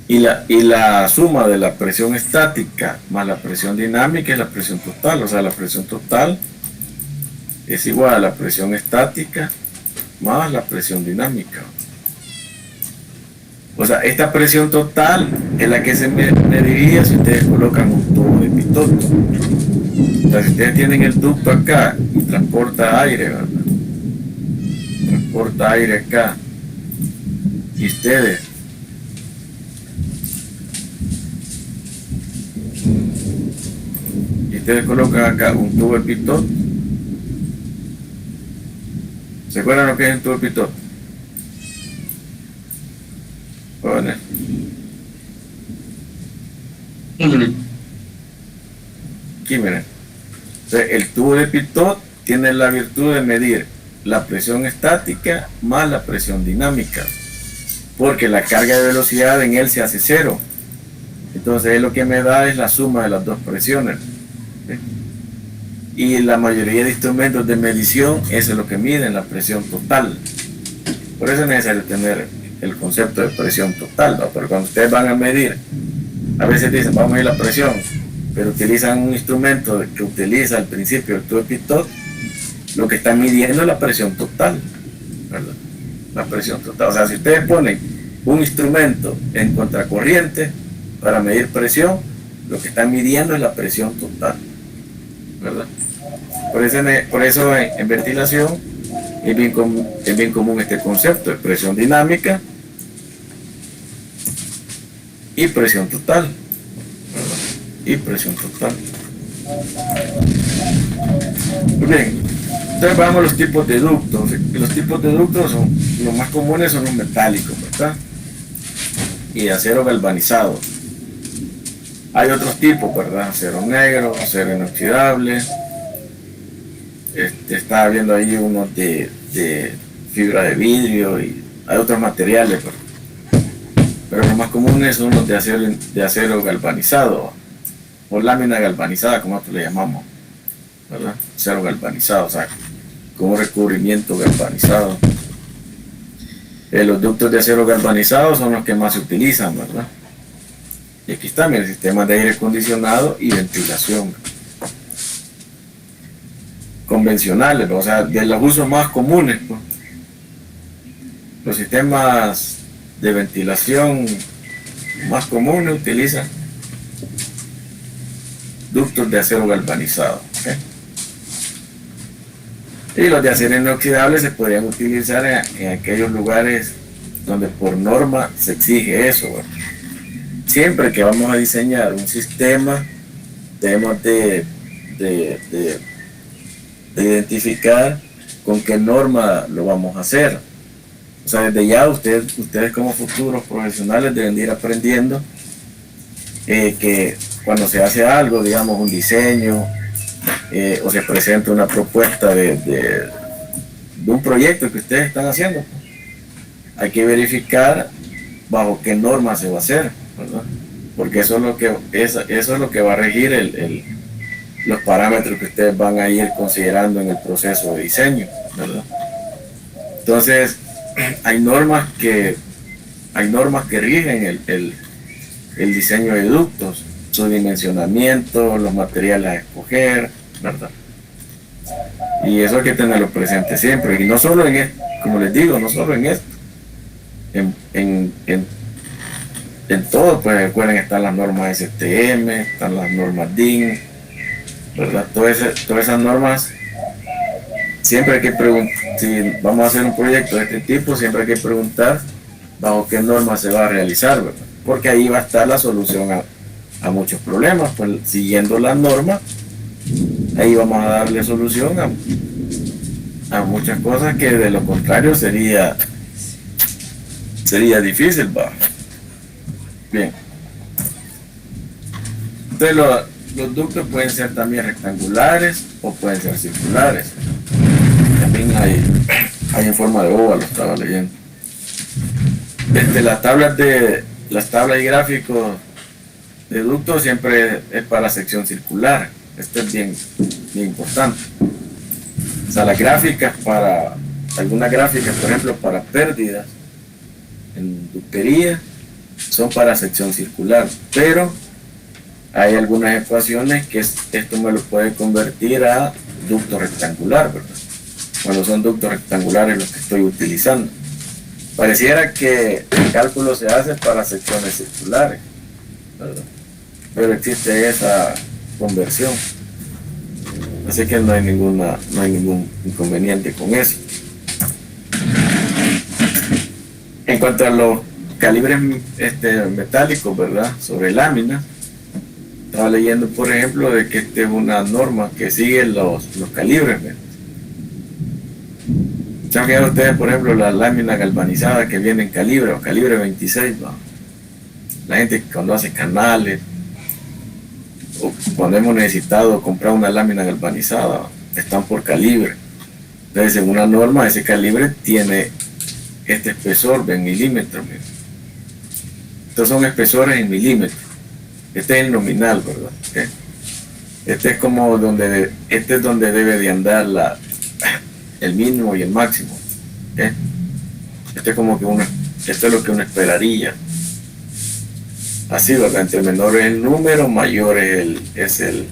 Y la suma de la presión estática más la presión dinámica es la presión total, o sea, la presión total es igual a la presión estática más la presión dinámica. O sea, esta presión total es la que se mediría si ustedes colocan un tubo de pitoto. O sea, si ustedes tienen el ducto acá y transporta aire, ¿verdad? Transporta aire acá, y ustedes colocan acá un tubo de pitot. ¿Se acuerdan lo que es un tubo de pitot? Jóvenes. Aquí miren. Entonces, el tubo de pitot tiene la virtud de medir la presión estática más la presión dinámica, porque la carga de velocidad en él se hace cero. Entonces lo que me da es la suma de las dos presiones. ¿Sí? Y la mayoría de instrumentos de medición, eso es lo que miden, la presión total. Por eso es necesario tener el concepto de presión total, ¿no? Pero cuando ustedes van a medir, a veces dicen, vamos a medir la presión, pero utilizan un instrumento que utiliza al principio el tubo pitot, lo que están midiendo es la presión total, ¿verdad? La presión total. O sea, si ustedes ponen un instrumento en contracorriente para medir presión, lo que están midiendo es la presión total, ¿verdad? Por eso en ventilación es bien común este concepto de presión dinámica y presión total, ¿verdad? Y presión total. Muy bien, entonces vamos a los tipos de ductos. Los tipos de ductos los más comunes son los metálicos, ¿verdad? Y de acero galvanizado. Hay otros tipos, ¿verdad? Acero negro, acero inoxidable. Estaba viendo ahí unos de fibra de vidrio y hay otros materiales, pero los más comunes son los de acero galvanizado o lámina galvanizada, como nosotros le llamamos, ¿verdad? Acero galvanizado, o sea, con un recubrimiento galvanizado. Los ductos de acero galvanizado son los que más se utilizan, ¿verdad? Y aquí está, mira, el sistema de aire acondicionado y ventilación convencionales, o sea, de los usos más comunes, pues. Los sistemas de ventilación más comunes utilizan ductos de acero galvanizado, ¿okay? Y los de acero inoxidable se podrían utilizar en aquellos lugares donde por norma se exige eso, ¿verdad? Siempre que vamos a diseñar un sistema debemos de identificar con qué norma lo vamos a hacer. O sea, desde ya ustedes como futuros profesionales deben de ir aprendiendo que cuando se hace algo, digamos un diseño o se presenta una propuesta de un proyecto que ustedes están haciendo, hay que verificar bajo qué norma se va a hacer, ¿verdad? Porque eso es lo que va a regir los parámetros que ustedes van a ir considerando en el proceso de diseño, ¿verdad? Entonces, hay normas que rigen el diseño de ductos, su dimensionamiento, los materiales a escoger, ¿verdad? Y eso hay que tenerlo presente siempre, y no solo en esto, como les digo, no solo en esto, en todo, pues recuerden, están las normas STM, están las normas DIN, ¿verdad? Todas esas normas, siempre hay que preguntar, si vamos a hacer un proyecto de este tipo, siempre hay que preguntar bajo qué norma se va a realizar, ¿verdad? Porque ahí va a estar la solución a muchos problemas, pues siguiendo las normas, ahí vamos a darle solución a muchas cosas que de lo contrario sería difícil, ¿va? Bien. Entonces los ductos pueden ser también rectangulares o pueden ser circulares. También hay en forma de óvalo, estaba leyendo. Las tablas y gráficos de ductos siempre es para sección circular. Esto es bien importante. O sea, las gráficas algunas gráficas, por ejemplo, para pérdidas en ductería, son para sección circular, pero hay algunas ecuaciones que esto me lo puede convertir a ducto rectangular, ¿verdad? Cuando son ductos rectangulares los que estoy utilizando. Pareciera que el cálculo se hace para secciones circulares, ¿verdad? Pero existe esa conversión. Así que no hay ningún inconveniente con eso. En cuanto a los calibres metálicos, ¿verdad? Sobre láminas, estaba leyendo, por ejemplo, de que esta es una norma que sigue los calibres, ¿verdad? ¿Saben que ustedes, por ejemplo, la lámina galvanizada que viene en calibre o calibre 26, ¿no? La gente cuando hace canales o cuando hemos necesitado comprar una lámina galvanizada, están por calibre. Entonces, según una norma, ese calibre tiene este espesor de milímetros. Estos son espesores en milímetros. Este es el nominal, ¿verdad? ¿Okay? Este es como donde, este es donde debe de andar el mínimo y el máximo. ¿Okay? Este es como que esto es lo que uno esperaría. Así, ¿verdad? Entre menor es el número, mayor es el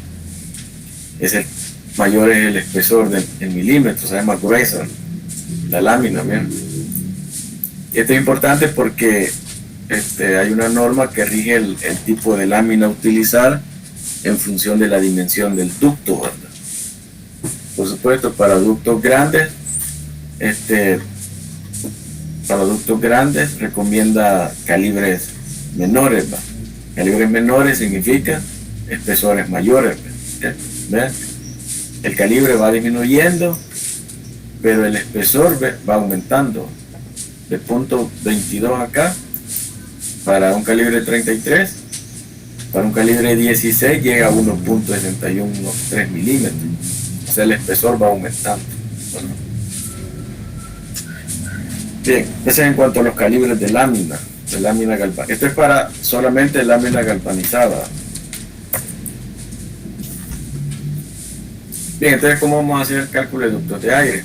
mayor es el espesor en milímetros, se llama gruesa la lámina. Bien. Esto es importante porque hay una norma que rige el tipo de lámina a utilizar en función de la dimensión del ducto, ¿verdad? Por supuesto, para ductos grandes, recomienda calibres menores, ¿verdad? Calibres menores significa espesores mayores, ¿verdad? El calibre va disminuyendo, pero el espesor va aumentando. De punto 22 acá, para un calibre 33, para un calibre 16 llega a 1.6113 milímetros. O sea, el espesor va aumentando. Bien, eso es en cuanto a los calibres de lámina galvanizada. Esto es para solamente lámina galvanizada. Bien, entonces, ¿cómo vamos a hacer el cálculo de ductos de aire?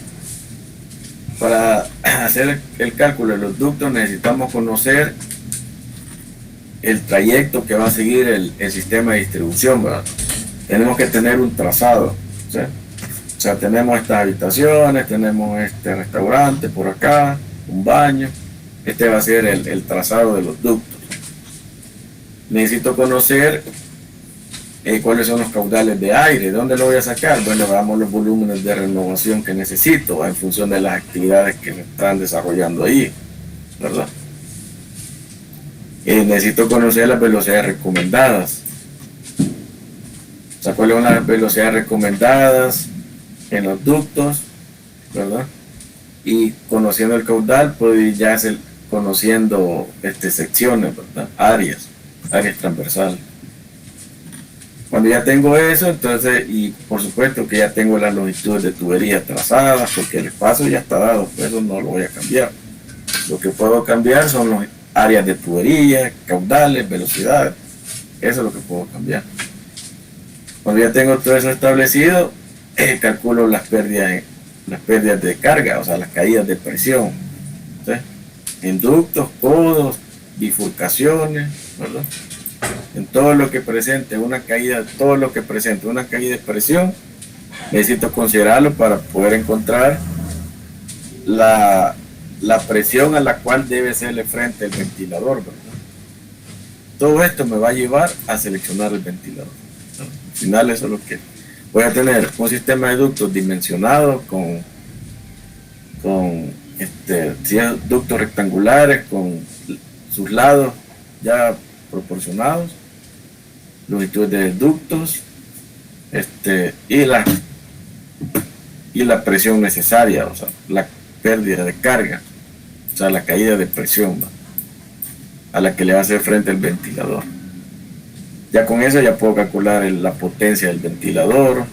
Para hacer el cálculo de los ductos necesitamos conocer el trayecto que va a seguir el sistema de distribución, ¿verdad? Tenemos que tener un trazado, ¿sí? O sea, tenemos estas habitaciones, tenemos este restaurante por acá, un baño. Este va a ser el trazado de los ductos. Necesito conocer cuáles son los caudales de aire. ¿De dónde lo voy a sacar? Bueno, veamos los volúmenes de renovación que necesito en función de las actividades que se están desarrollando ahí, ¿verdad? Necesito conocer las velocidades recomendadas. O sea, cuáles son las velocidades recomendadas en los ductos, ¿verdad? Y conociendo el caudal, puedo ir ya conociendo secciones, ¿verdad? Áreas transversales. Cuando ya tengo eso, entonces, y por supuesto que ya tengo las longitudes de tubería trazadas, porque el espacio ya está dado, pues eso no lo voy a cambiar. Lo que puedo cambiar son las áreas de tubería, caudales, velocidades. Eso es lo que puedo cambiar. Cuando ya tengo todo eso establecido, calculo las pérdidas de carga, o sea, las caídas de presión. ¿Sí? En ductos, codos, bifurcaciones, ¿verdad? En todo lo que presente una caída, de presión, necesito considerarlo para poder encontrar la presión a la cual debe hacerle frente el ventilador, ¿verdad? Todo esto me va a llevar a seleccionar el ventilador. Al final eso es lo que voy a tener, un sistema de ductos dimensionado con ductos rectangulares con sus lados ya proporcionados, longitudes de ductos, y la presión necesaria, o sea, la pérdida de carga, o sea, la caída de presión, ¿no?, a la que le va a hacer frente el ventilador. Ya con eso ya puedo calcular la potencia del ventilador,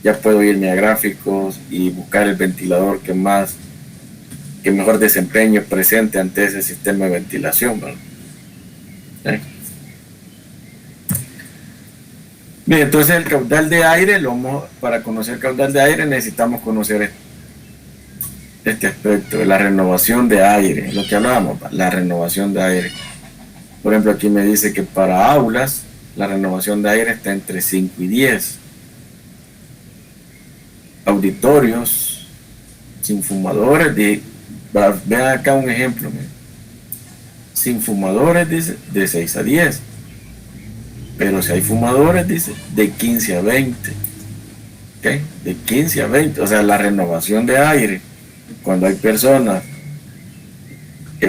ya puedo irme a gráficos y buscar el ventilador que mejor desempeño presente ante ese sistema de ventilación, ¿verdad? Bien, entonces el caudal de aire, para conocer el caudal de aire necesitamos conocer este aspecto de la renovación de aire, lo que hablábamos, la renovación de aire. Por ejemplo, aquí me dice que para aulas la renovación de aire está entre 5 y 10. Auditorios sin fumadores, vean acá un ejemplo, sin fumadores, dice, de 6 a 10. Pero si hay fumadores, dice, de 15 a 20. ¿Okay? De 15 a 20. O sea, la renovación de aire, cuando hay personas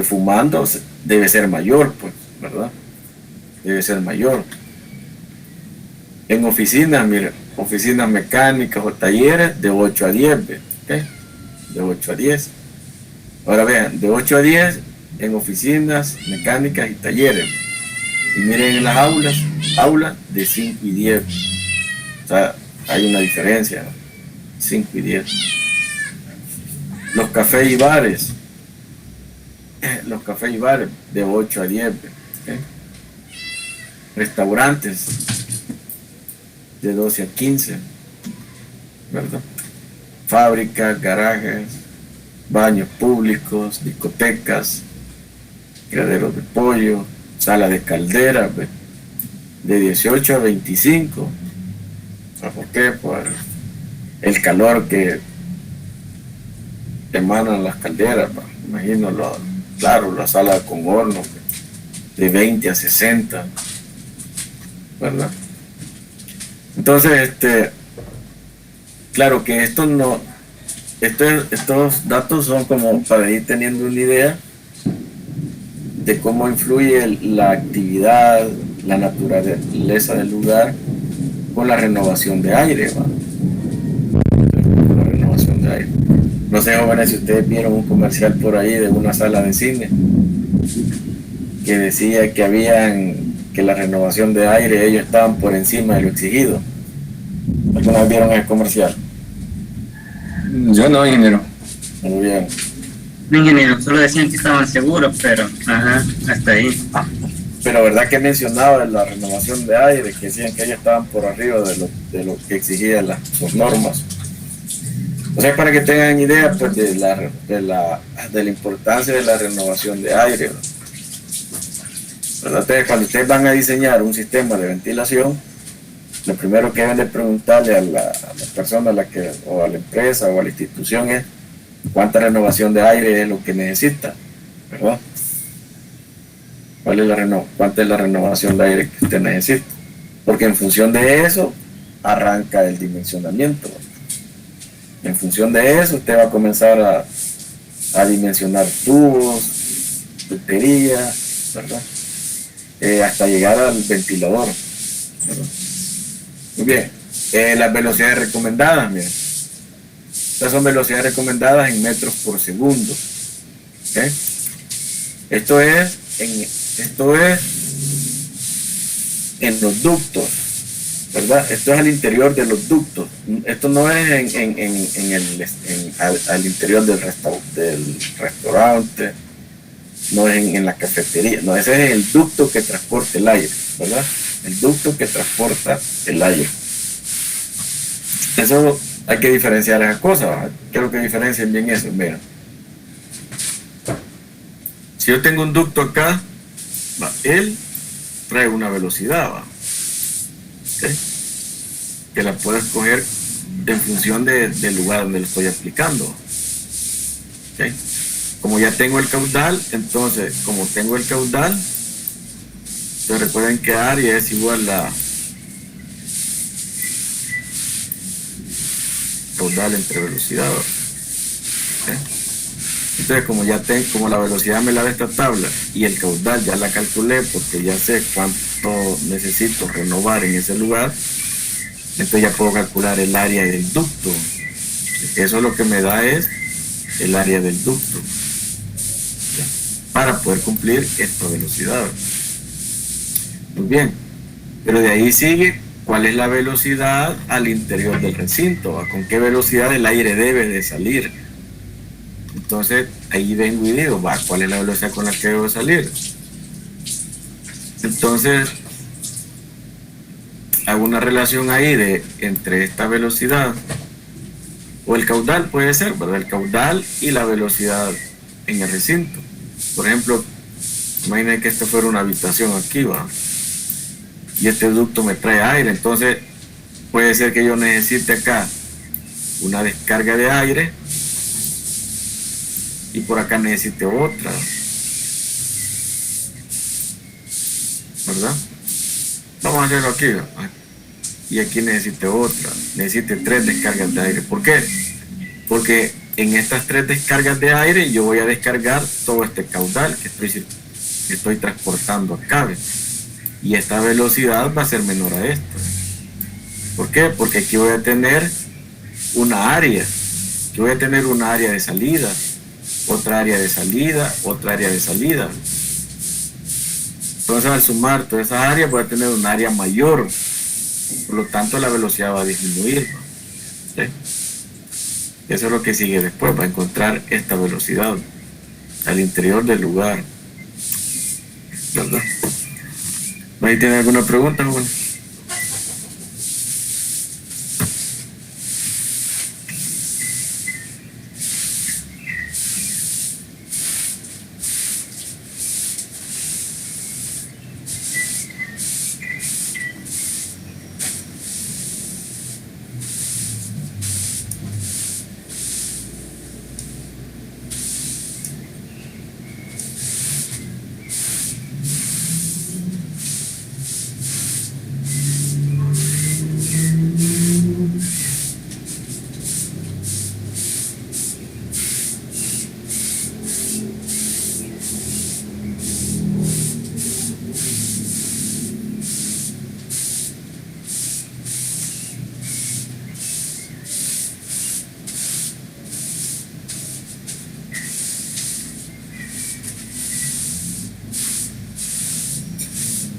fumando, debe ser mayor, pues, ¿verdad? Debe ser mayor. En oficinas, mire, oficinas mecánicas o talleres, de 8 a 10, ¿okay? De 8 a 10. Ahora vean, de 8 a 10 en oficinas mecánicas y talleres. Y miren en las aulas de 5 y 10. O sea, hay una diferencia, ¿no? 5 y 10. Los cafés y bares de 8 a 10. ¿Okay? restaurantes de 12 a 15, ¿verdad? Fábricas, garajes, baños públicos, discotecas, criaderos de pollo, sala de calderas, de 18 a 25. ¿Por qué? Por el calor que emanan las calderas, imagino, claro, la sala con horno de 20 a 60, ¿verdad? Entonces, claro que estos datos son como para ir teniendo una idea de cómo influye la actividad, la naturaleza del lugar con la renovación de aire, ¿va? Con la renovación de aire. No sé, jóvenes, si ustedes vieron un comercial por ahí de una sala de cine que decía que la renovación de aire ellos estaban por encima de lo exigido. ¿Alguna vez vieron el comercial? Yo no, ingeniero. Muy bien. Ingeniero, solo decían que estaban seguros, pero hasta ahí. Pero verdad que mencionaba la renovación de aire, que decían que ellos estaban por arriba de lo que exigían sus normas. O sea, para que tengan idea pues, de la importancia de la renovación de aire, ¿verdad? Entonces, cuando ustedes van a diseñar un sistema de ventilación, lo primero que deben de preguntarle a la persona o a la empresa o a la institución es cuánta renovación de aire es lo que necesita, ¿verdad? ¿Cuánta es la renovación de aire que usted necesita? Porque en función de eso arranca el dimensionamiento. En función de eso usted va a comenzar a dimensionar tubos, tuberías, ¿verdad? Hasta llegar al ventilador, ¿verdad? Muy bien, las velocidades recomendadas, miren. Estas son velocidades recomendadas en metros por segundo. ¿Okay? Esto es en los ductos, ¿verdad? Esto es al interior de los ductos. Esto no es al interior del restaurante, no es en la cafetería, no, ese es el ducto que transporta el aire, ¿verdad? El ducto que transporta el aire. Eso hay que diferenciar esas cosas, ¿verdad? Quiero que diferencien bien eso. Mira, si yo tengo un ducto acá, él trae una velocidad, ¿okay? Que la puedo escoger en función del lugar donde lo estoy aplicando, ¿okay? Como ya tengo el caudal, entonces recuerden que área es igual a caudal entre velocidad, ¿okay? Entonces, como la velocidad me la da esta tabla y el caudal ya la calculé porque ya sé cuánto necesito renovar en ese lugar, entonces ya puedo calcular el área del ducto. Eso lo que me da es el área del ducto, ¿ya? Para poder cumplir esta velocidad. Muy bien, pero de ahí sigue cuál es la velocidad al interior del recinto, ¿va? Con qué velocidad el aire debe de salir. Entonces ahí vengo y digo, ¿cuál es la velocidad con la que debo salir? Entonces hago una relación ahí entre esta velocidad o el caudal, puede ser, ¿verdad? El caudal y la velocidad en el recinto. Por ejemplo, imaginen que esto fuera una habitación aquí, ¿va? Y este ducto me trae aire, entonces puede ser que yo necesite acá una descarga de aire y por acá necesite otra, ¿verdad? Vamos a hacerlo aquí, ¿verdad? Y aquí necesite otra, necesite 3 descargas de aire. ¿Por qué? Porque en estas 3 descargas de aire yo voy a descargar todo este caudal que estoy transportando acá, ¿ves? Y esta velocidad va a ser menor a esta. ¿Por qué? Porque aquí voy a tener una área. Aquí voy a tener una área de salida, otra área de salida, otra área de salida. Entonces al sumar todas esas áreas voy a tener un área mayor. Por lo tanto la velocidad va a disminuir, ¿sí? Eso es lo que sigue después, va a encontrar esta velocidad al interior del lugar, ¿verdad? ¿Ahí tiene alguna pregunta, Juan?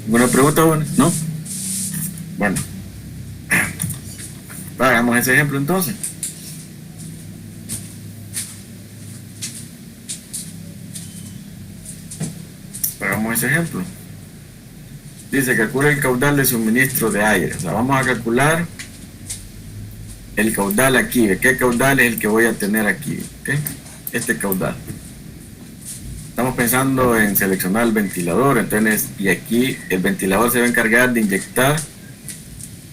¿Alguna pregunta, Juan? ¿No? Bueno. Hagamos ese ejemplo entonces. Hagamos ese ejemplo. Dice, calcula el caudal de suministro de aire. O sea, vamos a calcular el caudal aquí. ¿Qué caudal es el que voy a tener aquí? ¿Okay? Este caudal. Estamos pensando en seleccionar el ventilador, entonces, y aquí el ventilador se va a encargar de inyectar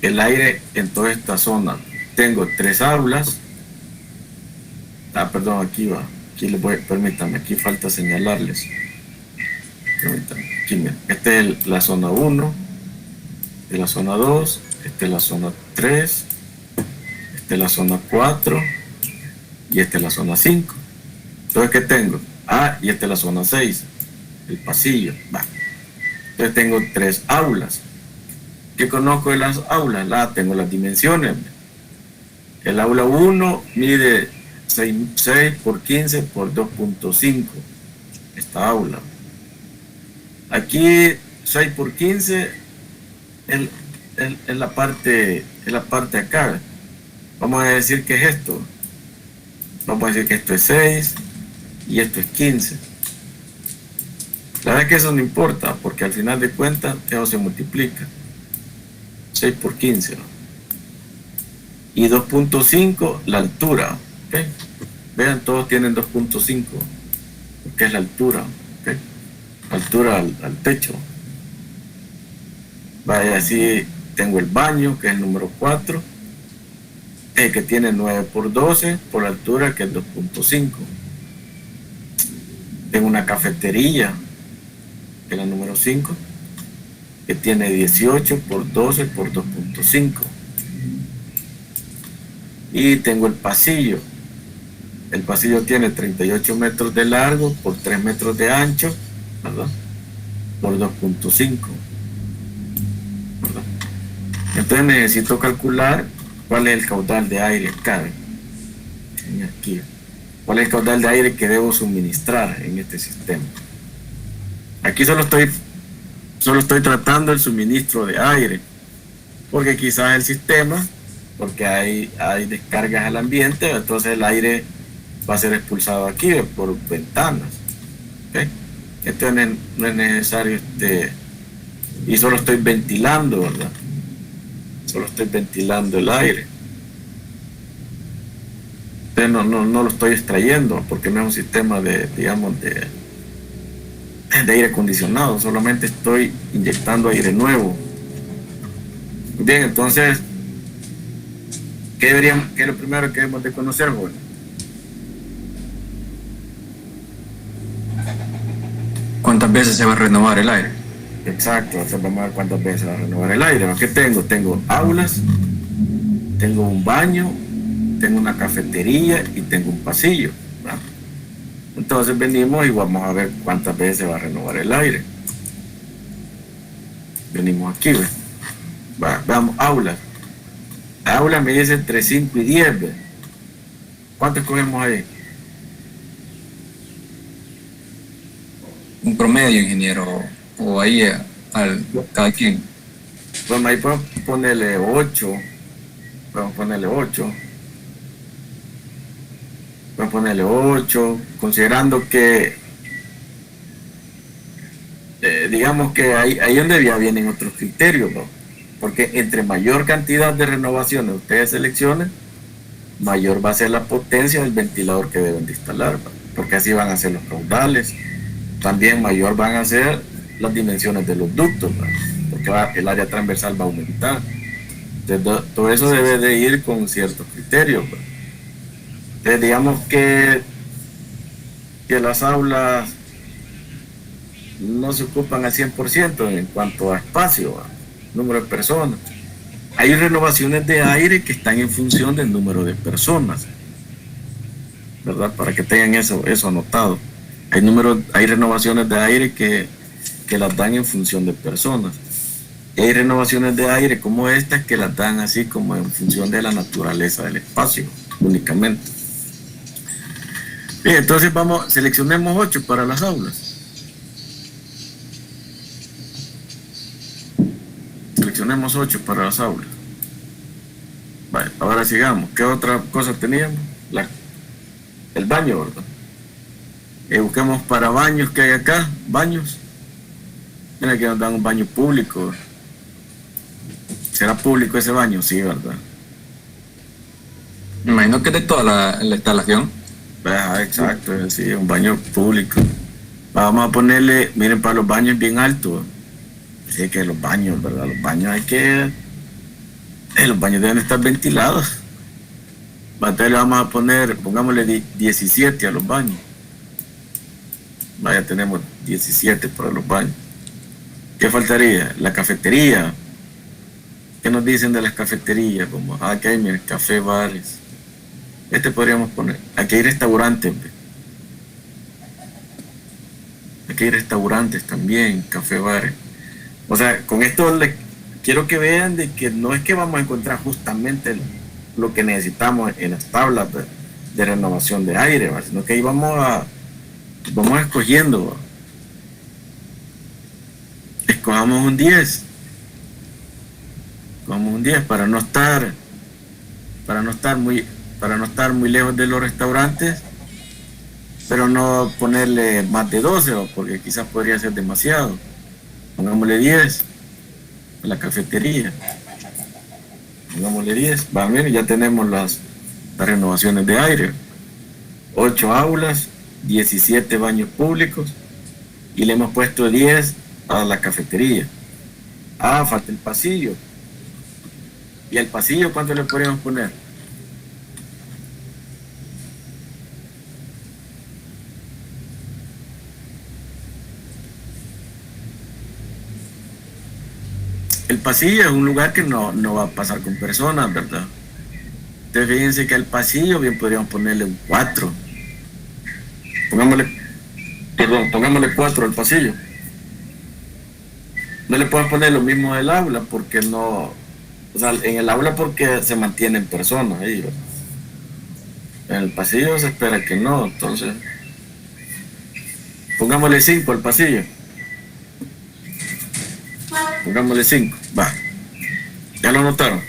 el aire en toda esta zona. Tengo 3 aulas. Perdón, aquí va. Aquí les voy, permítanme, aquí falta señalarles. Permítanme, aquí miren. Esta es la zona 1, esta es la zona 2, esta es la zona 3, esta es la zona 4 y esta es la zona 5. Entonces, ¿qué tengo? Y esta es la zona 6, el pasillo. Va. Entonces tengo 3 aulas. ¿Qué conozco de las aulas? Tengo las dimensiones. El aula 1 mide 6 por 15 por 2.5. Esta aula. Aquí 6 por 15 es la parte acá. Vamos a decir que es esto. Vamos a decir que esto es 6. Y esto es 15. La verdad es que eso no importa, porque al final de cuentas eso se multiplica. 6 por 15. ¿No? Y 2.5 la altura. ¿Okay? Vean, todos tienen 2.5, que es la altura. ¿Okay? Altura al techo. Vaya, así tengo el baño, que es el número 4, que tiene 9 por 12 por la altura, que es 2.5. Tengo una cafetería, que es la número 5, que tiene 18 por 12 por 2.5. Y tengo el pasillo. El pasillo tiene 38 metros de largo por 3 metros de ancho, ¿verdad? Por 2.5. ¿Verdad? Entonces necesito calcular cuál es el caudal de aire acá. Aquí. ¿Cuál es el caudal de aire que debo suministrar en este sistema? Aquí solo estoy tratando el suministro de aire, porque quizás el sistema, porque hay descargas al ambiente, entonces el aire va a ser expulsado aquí por ventanas. ¿Okay? Entonces no es necesario y solo estoy ventilando, ¿verdad? Solo estoy ventilando el aire. No lo estoy extrayendo, porque no es un sistema de aire acondicionado, solamente estoy inyectando aire nuevo. Bien, entonces, ¿qué es lo primero que debemos de conocer, joven? ¿Cuántas veces se va a renovar el aire? Exacto, entonces vamos a ver cuántas veces se va a renovar el aire. ¿Qué tengo? Tengo aulas, tengo un baño, tengo una cafetería y tengo un pasillo, ¿verdad? Entonces venimos y vamos a ver cuántas veces se va a renovar el aire. Venimos aquí, ¿ves? Veamos, aulas. Aulas me dice entre 5 y 10, ¿ves? ¿Cuántos cogemos ahí? Un promedio, ingeniero, o ahí cada quien. Bueno, ahí podemos ponerle 8. Podemos ponerle 8. Podemos ponerle 8, considerando que digamos que ahí donde ya vienen otros criterios, ¿no? Porque entre mayor cantidad de renovaciones ustedes seleccionen, mayor va a ser la potencia del ventilador que deben de instalar, ¿no? Porque así van a ser los caudales, también mayor van a ser las dimensiones de los ductos, ¿no? Porque el área transversal va a aumentar. Entonces, todo eso debe de ir con ciertos criterios, ¿no? Entonces, digamos que las aulas no se ocupan al 100% en cuanto a espacio, ¿no? Número de personas. Hay renovaciones de aire que están en función del número de personas, ¿verdad? Para que tengan eso anotado. Hay renovaciones de aire que las dan en función de personas. Y hay renovaciones de aire como estas que las dan así como en función de la naturaleza del espacio, únicamente. Bien, entonces seleccionemos 8 para las aulas. Seleccionemos 8 para las aulas. Vale, ahora sigamos. ¿Qué otra cosa teníamos? El baño, ¿verdad? Busquemos para baños que hay acá. Baños. Mira que nos dan un baño público. ¿Será público ese baño? Sí, ¿verdad? Me imagino que es de toda la instalación. Exacto, sí, un baño público. Vamos a ponerle, miren, para los baños bien altos. Sí, que los baños, ¿verdad? Los baños los baños deben estar ventilados. Entonces le vamos a poner, pongámosle 17 a los baños. Vaya, tenemos 17 para los baños. ¿Qué faltaría? La cafetería. ¿Qué nos dicen de las cafeterías? Como, aquí hay, miren, café, bares. Podríamos poner. Aquí hay restaurantes. Aquí hay restaurantes también, café, bares. O sea, con esto quiero que vean de que no es que vamos a encontrar justamente lo que necesitamos en las tablas de renovación de aire, ¿va? Sino que ahí vamos escogiendo, ¿va? Escojamos un 10. Escojamos un 10 para no estar muy lejos de los restaurantes, pero no ponerle más de 12, ¿va? Porque quizás podría ser demasiado. Pongámosle 10 a la cafetería. Pongámosle 10. Va, miren, ya tenemos las renovaciones de aire. 8 aulas, 17 baños públicos y le hemos puesto 10 a la cafetería. Falta el pasillo. ¿Y el pasillo cuánto le podríamos poner? El pasillo es un lugar que no va a pasar con personas, ¿verdad? Entonces fíjense que al pasillo bien podríamos ponerle un 4. Pongámosle 4 al pasillo. No le podemos poner lo mismo del aula porque no... O sea, en el aula porque se mantienen personas ahí, ¿verdad? En el pasillo se espera que no, entonces... Pongámosle 5 al pasillo. Pongámosle 5, va. ¿Ya lo notaron?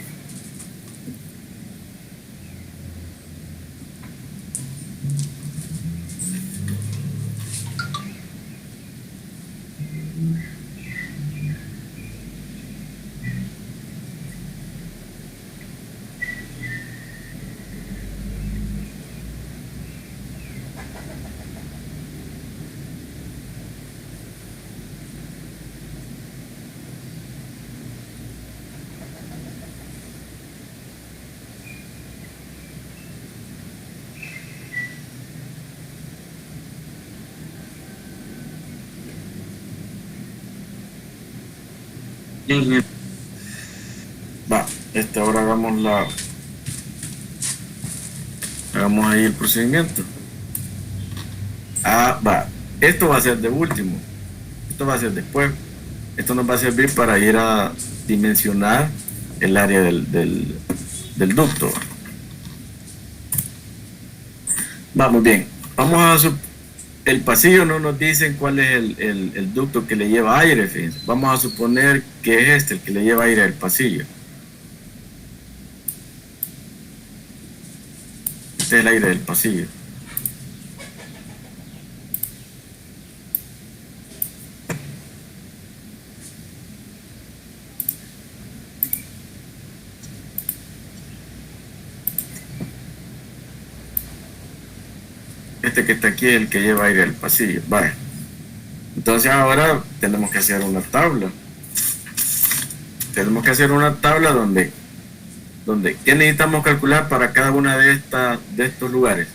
Va, ahora hagamos ahí el procedimiento. Va, esto va a ser de último, esto va a ser después, esto nos va a servir para ir a dimensionar el área del ducto. Vamos bien, el pasillo no nos dicen cuál es el ducto que le lleva aire, fíjense. Vamos a suponer que es el que le lleva aire al pasillo. Este es el aire del pasillo. Este que está aquí es el que lleva aire al pasillo. Vale. Entonces ahora tenemos que hacer una tabla. Tenemos que hacer una tabla donde ¿qué necesitamos calcular para cada una de estos lugares?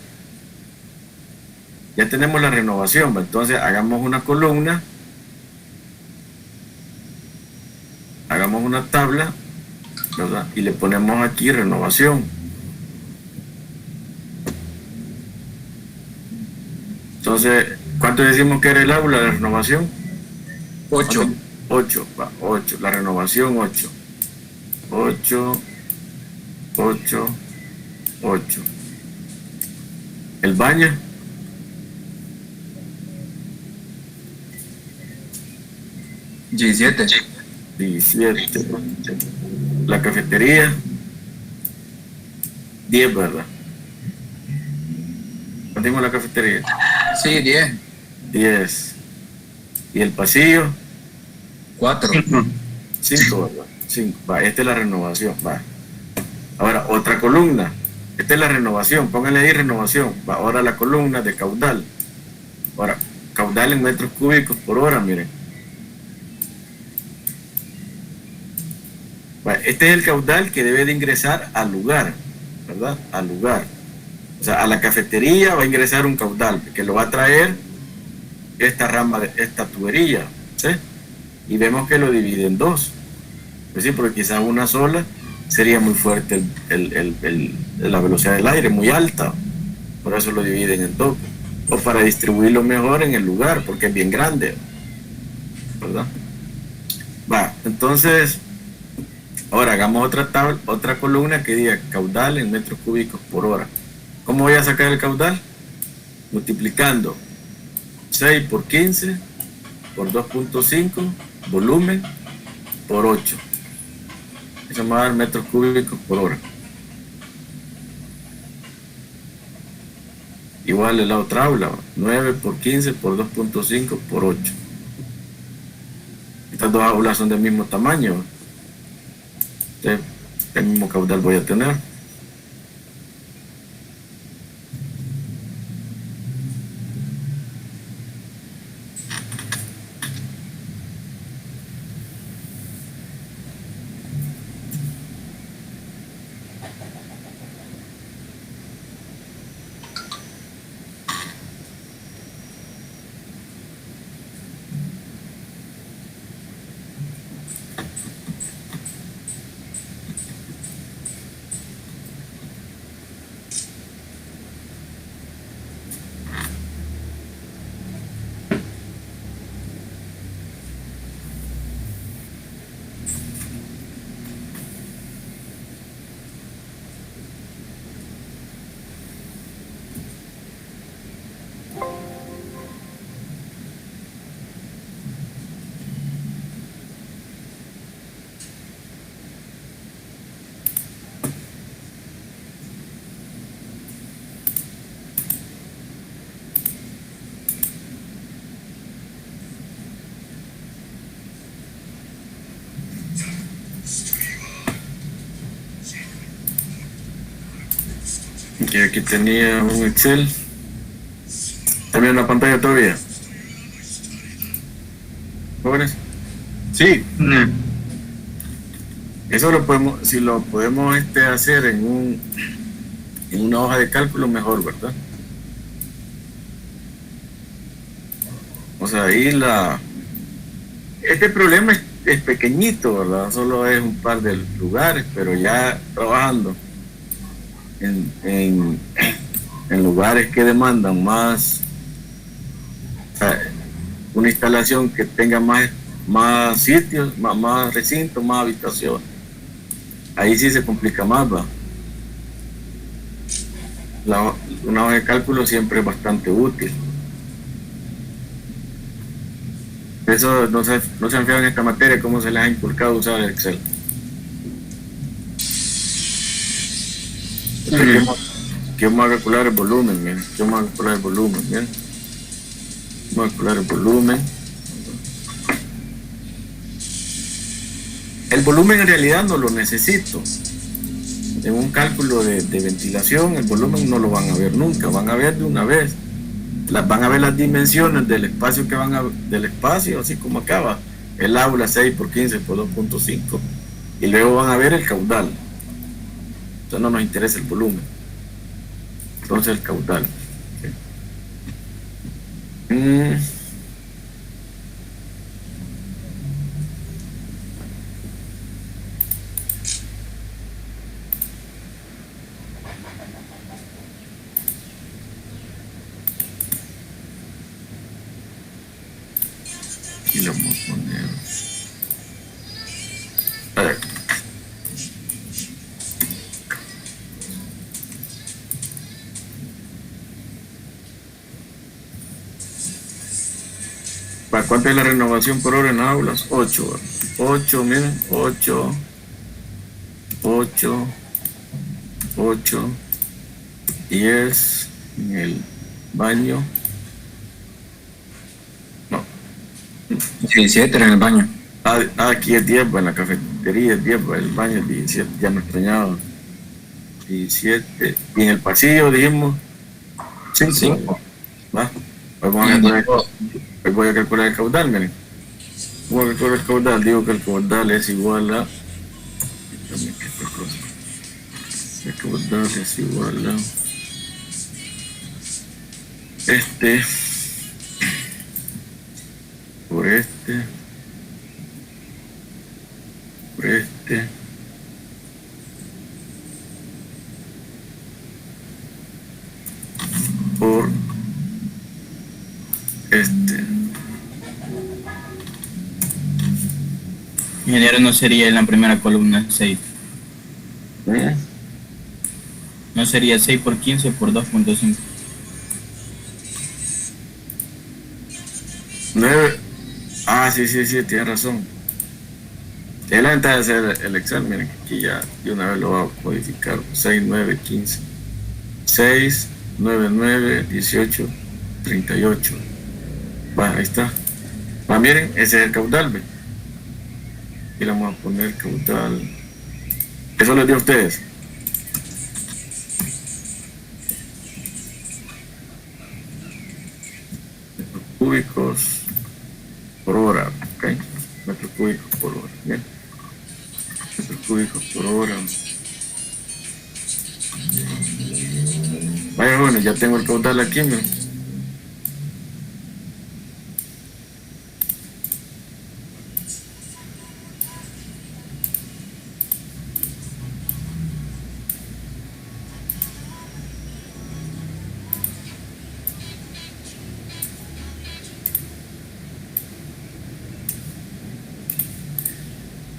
Ya tenemos la renovación, ¿va? Entonces hagamos una columna, hagamos una tabla, ¿verdad? Y le ponemos aquí renovación. Entonces, ¿cuánto decimos que era el aula de renovación? 8. 8, 8, la renovación 8. 8, 8, 8. El baño. 17. 17. La cafetería. 10, ¿verdad? ¿Cuánto la cafetería? Sí, 10. 10. ¿Y el pasillo? 4. 5, ¿verdad? 5. Va, esta es la renovación. Va. Ahora, otra columna. Esta es la renovación. Pónganle ahí renovación. Va, ahora la columna de caudal. Ahora, caudal en metros cúbicos por hora, miren. Va, este es el caudal que debe de ingresar al lugar, ¿verdad? Al lugar. O sea, a la cafetería va a ingresar un caudal que lo va a traer esta rama, esta tubería, ¿sí? Y vemos que lo divide en dos. Es decir, porque quizás una sola sería muy fuerte la velocidad del aire, muy alta. Por eso lo dividen en dos. O para distribuirlo mejor en el lugar, porque es bien grande, ¿verdad? Va, entonces, ahora hagamos otra tabla, otra columna que diga caudal en metros cúbicos por hora. ¿Cómo voy a sacar el caudal? Multiplicando 6 por 15 por 2.5 volumen por 8. Eso me va a dar metros cúbicos por hora. Igual en la otra aula, 9 por 15 por 2.5 por 8. Estas dos aulas son del mismo tamaño. Entonces, el mismo caudal voy a tener. Que aquí tenía un Excel. ¿También en la pantalla todavía? ¿Jóvenes? Sí. Eso lo podemos, si lo podemos hacer en una hoja de cálculo, mejor, ¿verdad? O sea, ahí este problema es pequeñito, ¿verdad? Solo es un par de lugares, pero ya trabajando en lugares que demandan más, o sea, una instalación que tenga más sitios, más recintos, más habitaciones. Ahí sí se complica más, ¿va? Una hoja de cálculo siempre es bastante útil. Eso no se han fijado en esta materia, cómo se les ha inculcado usar el Excel. Que vamos a calcular el volumen, miren. Que vamos a calcular el volumen, miren. Vamos a calcular el volumen. El volumen en realidad no lo necesito. En un cálculo de ventilación, el volumen no lo van a ver nunca. Van a ver de una vez van a ver las dimensiones del espacio del espacio, así como acaba el aula 6 por 15 por 2.5, y luego van a ver el caudal. Entonces no nos interesa el volumen, entonces el caudal. Aquí lo vamos a poner. A ver. ¿Para cuánto es la renovación por hora en aulas? 8. 8, miren, 8, 8, 8, 10 en el baño. No. 17 en el baño. Aquí es 10, pues en la cafetería es 10, pues el baño es 17, ya me extrañaba. 17. Y en el pasillo dijimos 5. ¿Va? Voy a calcular el caudal, miren. Voy a calcular el caudal, digo que el caudal es igual a... El caudal es igual a... Por este... por Ingeniero, no sería en la primera columna 6. No sería 6 por 15 por 2.5. 9. Sí, tienes razón. Es la ventaja de hacer el examen, miren, aquí ya de una vez lo voy a modificar. 6, 9, 15. 6, 9, 9, 18, 38. Va, ahí está. Va, miren, ese es el caudal, ¿ve? Y le vamos a poner caudal. Eso les dio a ustedes. Metros cúbicos por hora, ¿ok? Metros cúbicos por hora, bien. Metros cúbicos por hora. Vaya, bueno, ya tengo el caudal aquí, miren.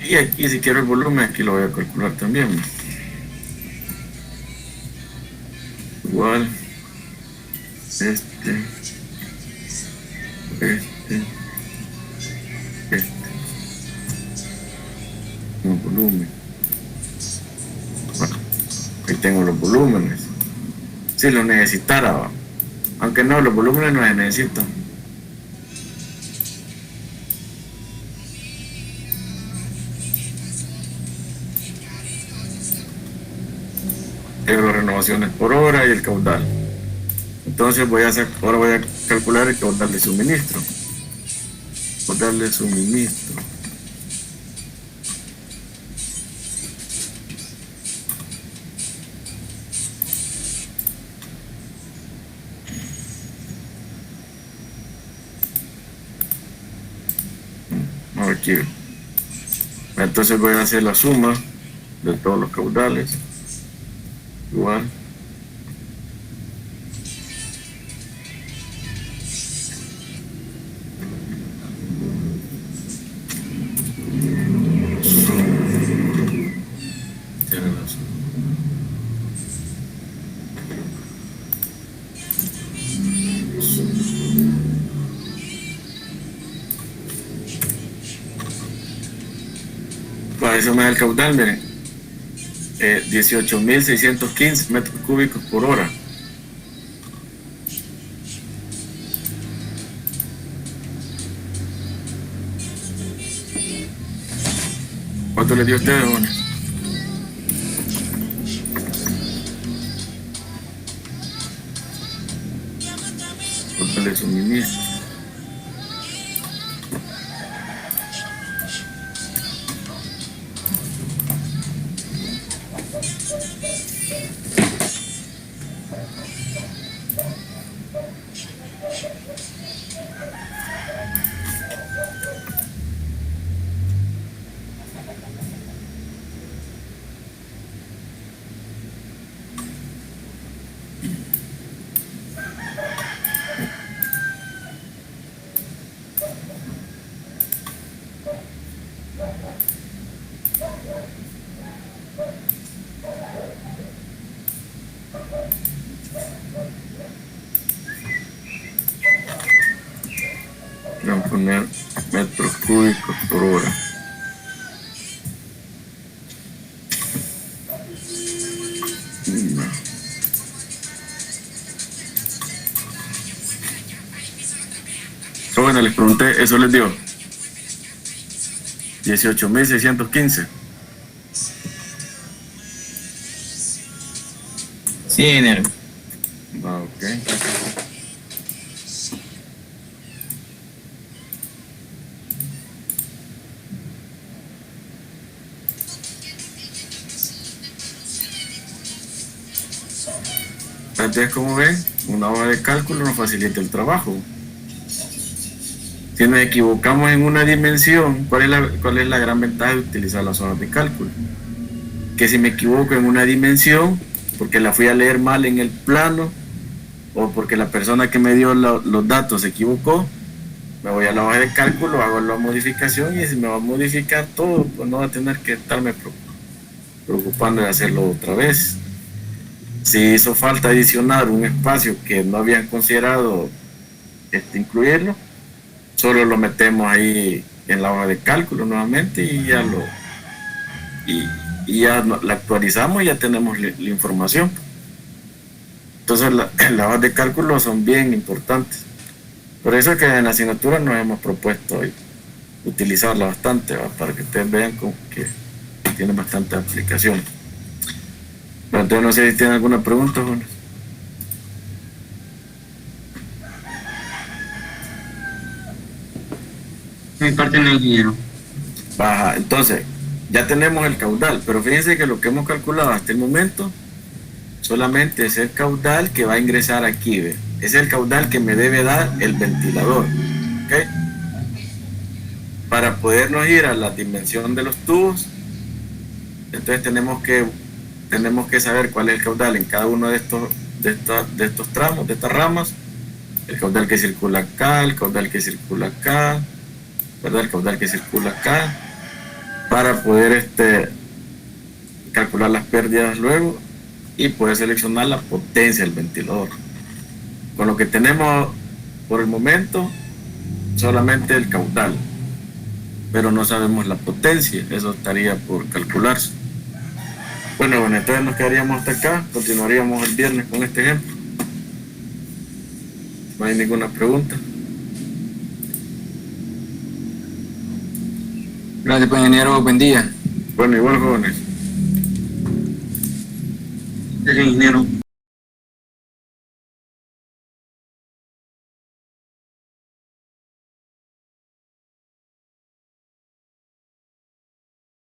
Y aquí, si quiero el volumen, aquí lo voy a calcular también. Igual un volumen. Bueno, ahí tengo los volúmenes. Si los necesitara, aunque no, los volúmenes no se necesitan. Las renovaciones por hora y el caudal. Entonces ahora voy a calcular el caudal de suministro. Caudal de suministro. Aquí. Entonces voy a hacer la suma de todos los caudales. Igual. Tiene razón. Para eso me da el caudal, miren. 18.615 metros cúbicos por hora. ¿Cuánto le dio a ustedes, jóvenes? el suministro. Vamos a poner metros cúbicos por hora. No. Bueno, les pregunté, eso les dio 18.615. Sí, ingeniero. Ok. Entonces, como ven, una hoja de cálculo nos facilita el trabajo. Si nos equivocamos en una dimensión, ¿cuál es la gran ventaja de utilizar las hojas de cálculo? Que si me equivoco en una dimensión, porque la fui a leer mal en el plano, o porque la persona que me dio los datos se equivocó, me voy a la hoja de cálculo, hago la modificación, y si me va a modificar todo, pues no va a tener que estarme preocupando de hacerlo otra vez. Si hizo falta adicionar un espacio que no habían considerado incluirlo, solo lo metemos ahí en la hoja de cálculo nuevamente y ya la actualizamos y ya tenemos la información. Entonces las hojas de cálculo son bien importantes. Por eso es que en la asignatura nos hemos propuesto hoy utilizarla bastante, ¿va? Para que ustedes vean como que tiene bastante aplicación. Pero entonces no sé si tienen alguna pregunta, Juan. Mi parte no, ingeniero. Baja, entonces ya tenemos el caudal, pero fíjense que lo que hemos calculado hasta el momento solamente es el caudal que va a ingresar aquí, ¿ve? Es el caudal que me debe dar el ventilador, ¿ok? Para podernos ir a la dimensión de los tubos, entonces tenemos que saber cuál es el caudal en cada uno de estos tramos, de estas ramas, el caudal que circula acá, el caudal que circula acá, ¿verdad? El caudal que circula acá, para poder calcular las pérdidas luego y poder seleccionar la potencia del ventilador. Con lo que tenemos por el momento, solamente el caudal, pero no sabemos la potencia, eso estaría por calcularse. Bueno, entonces nos quedaríamos hasta acá, continuaríamos el viernes con este ejemplo. No hay ninguna pregunta. Gracias, pues, ingeniero. Buen día. Bueno, igual, jóvenes. El ingeniero.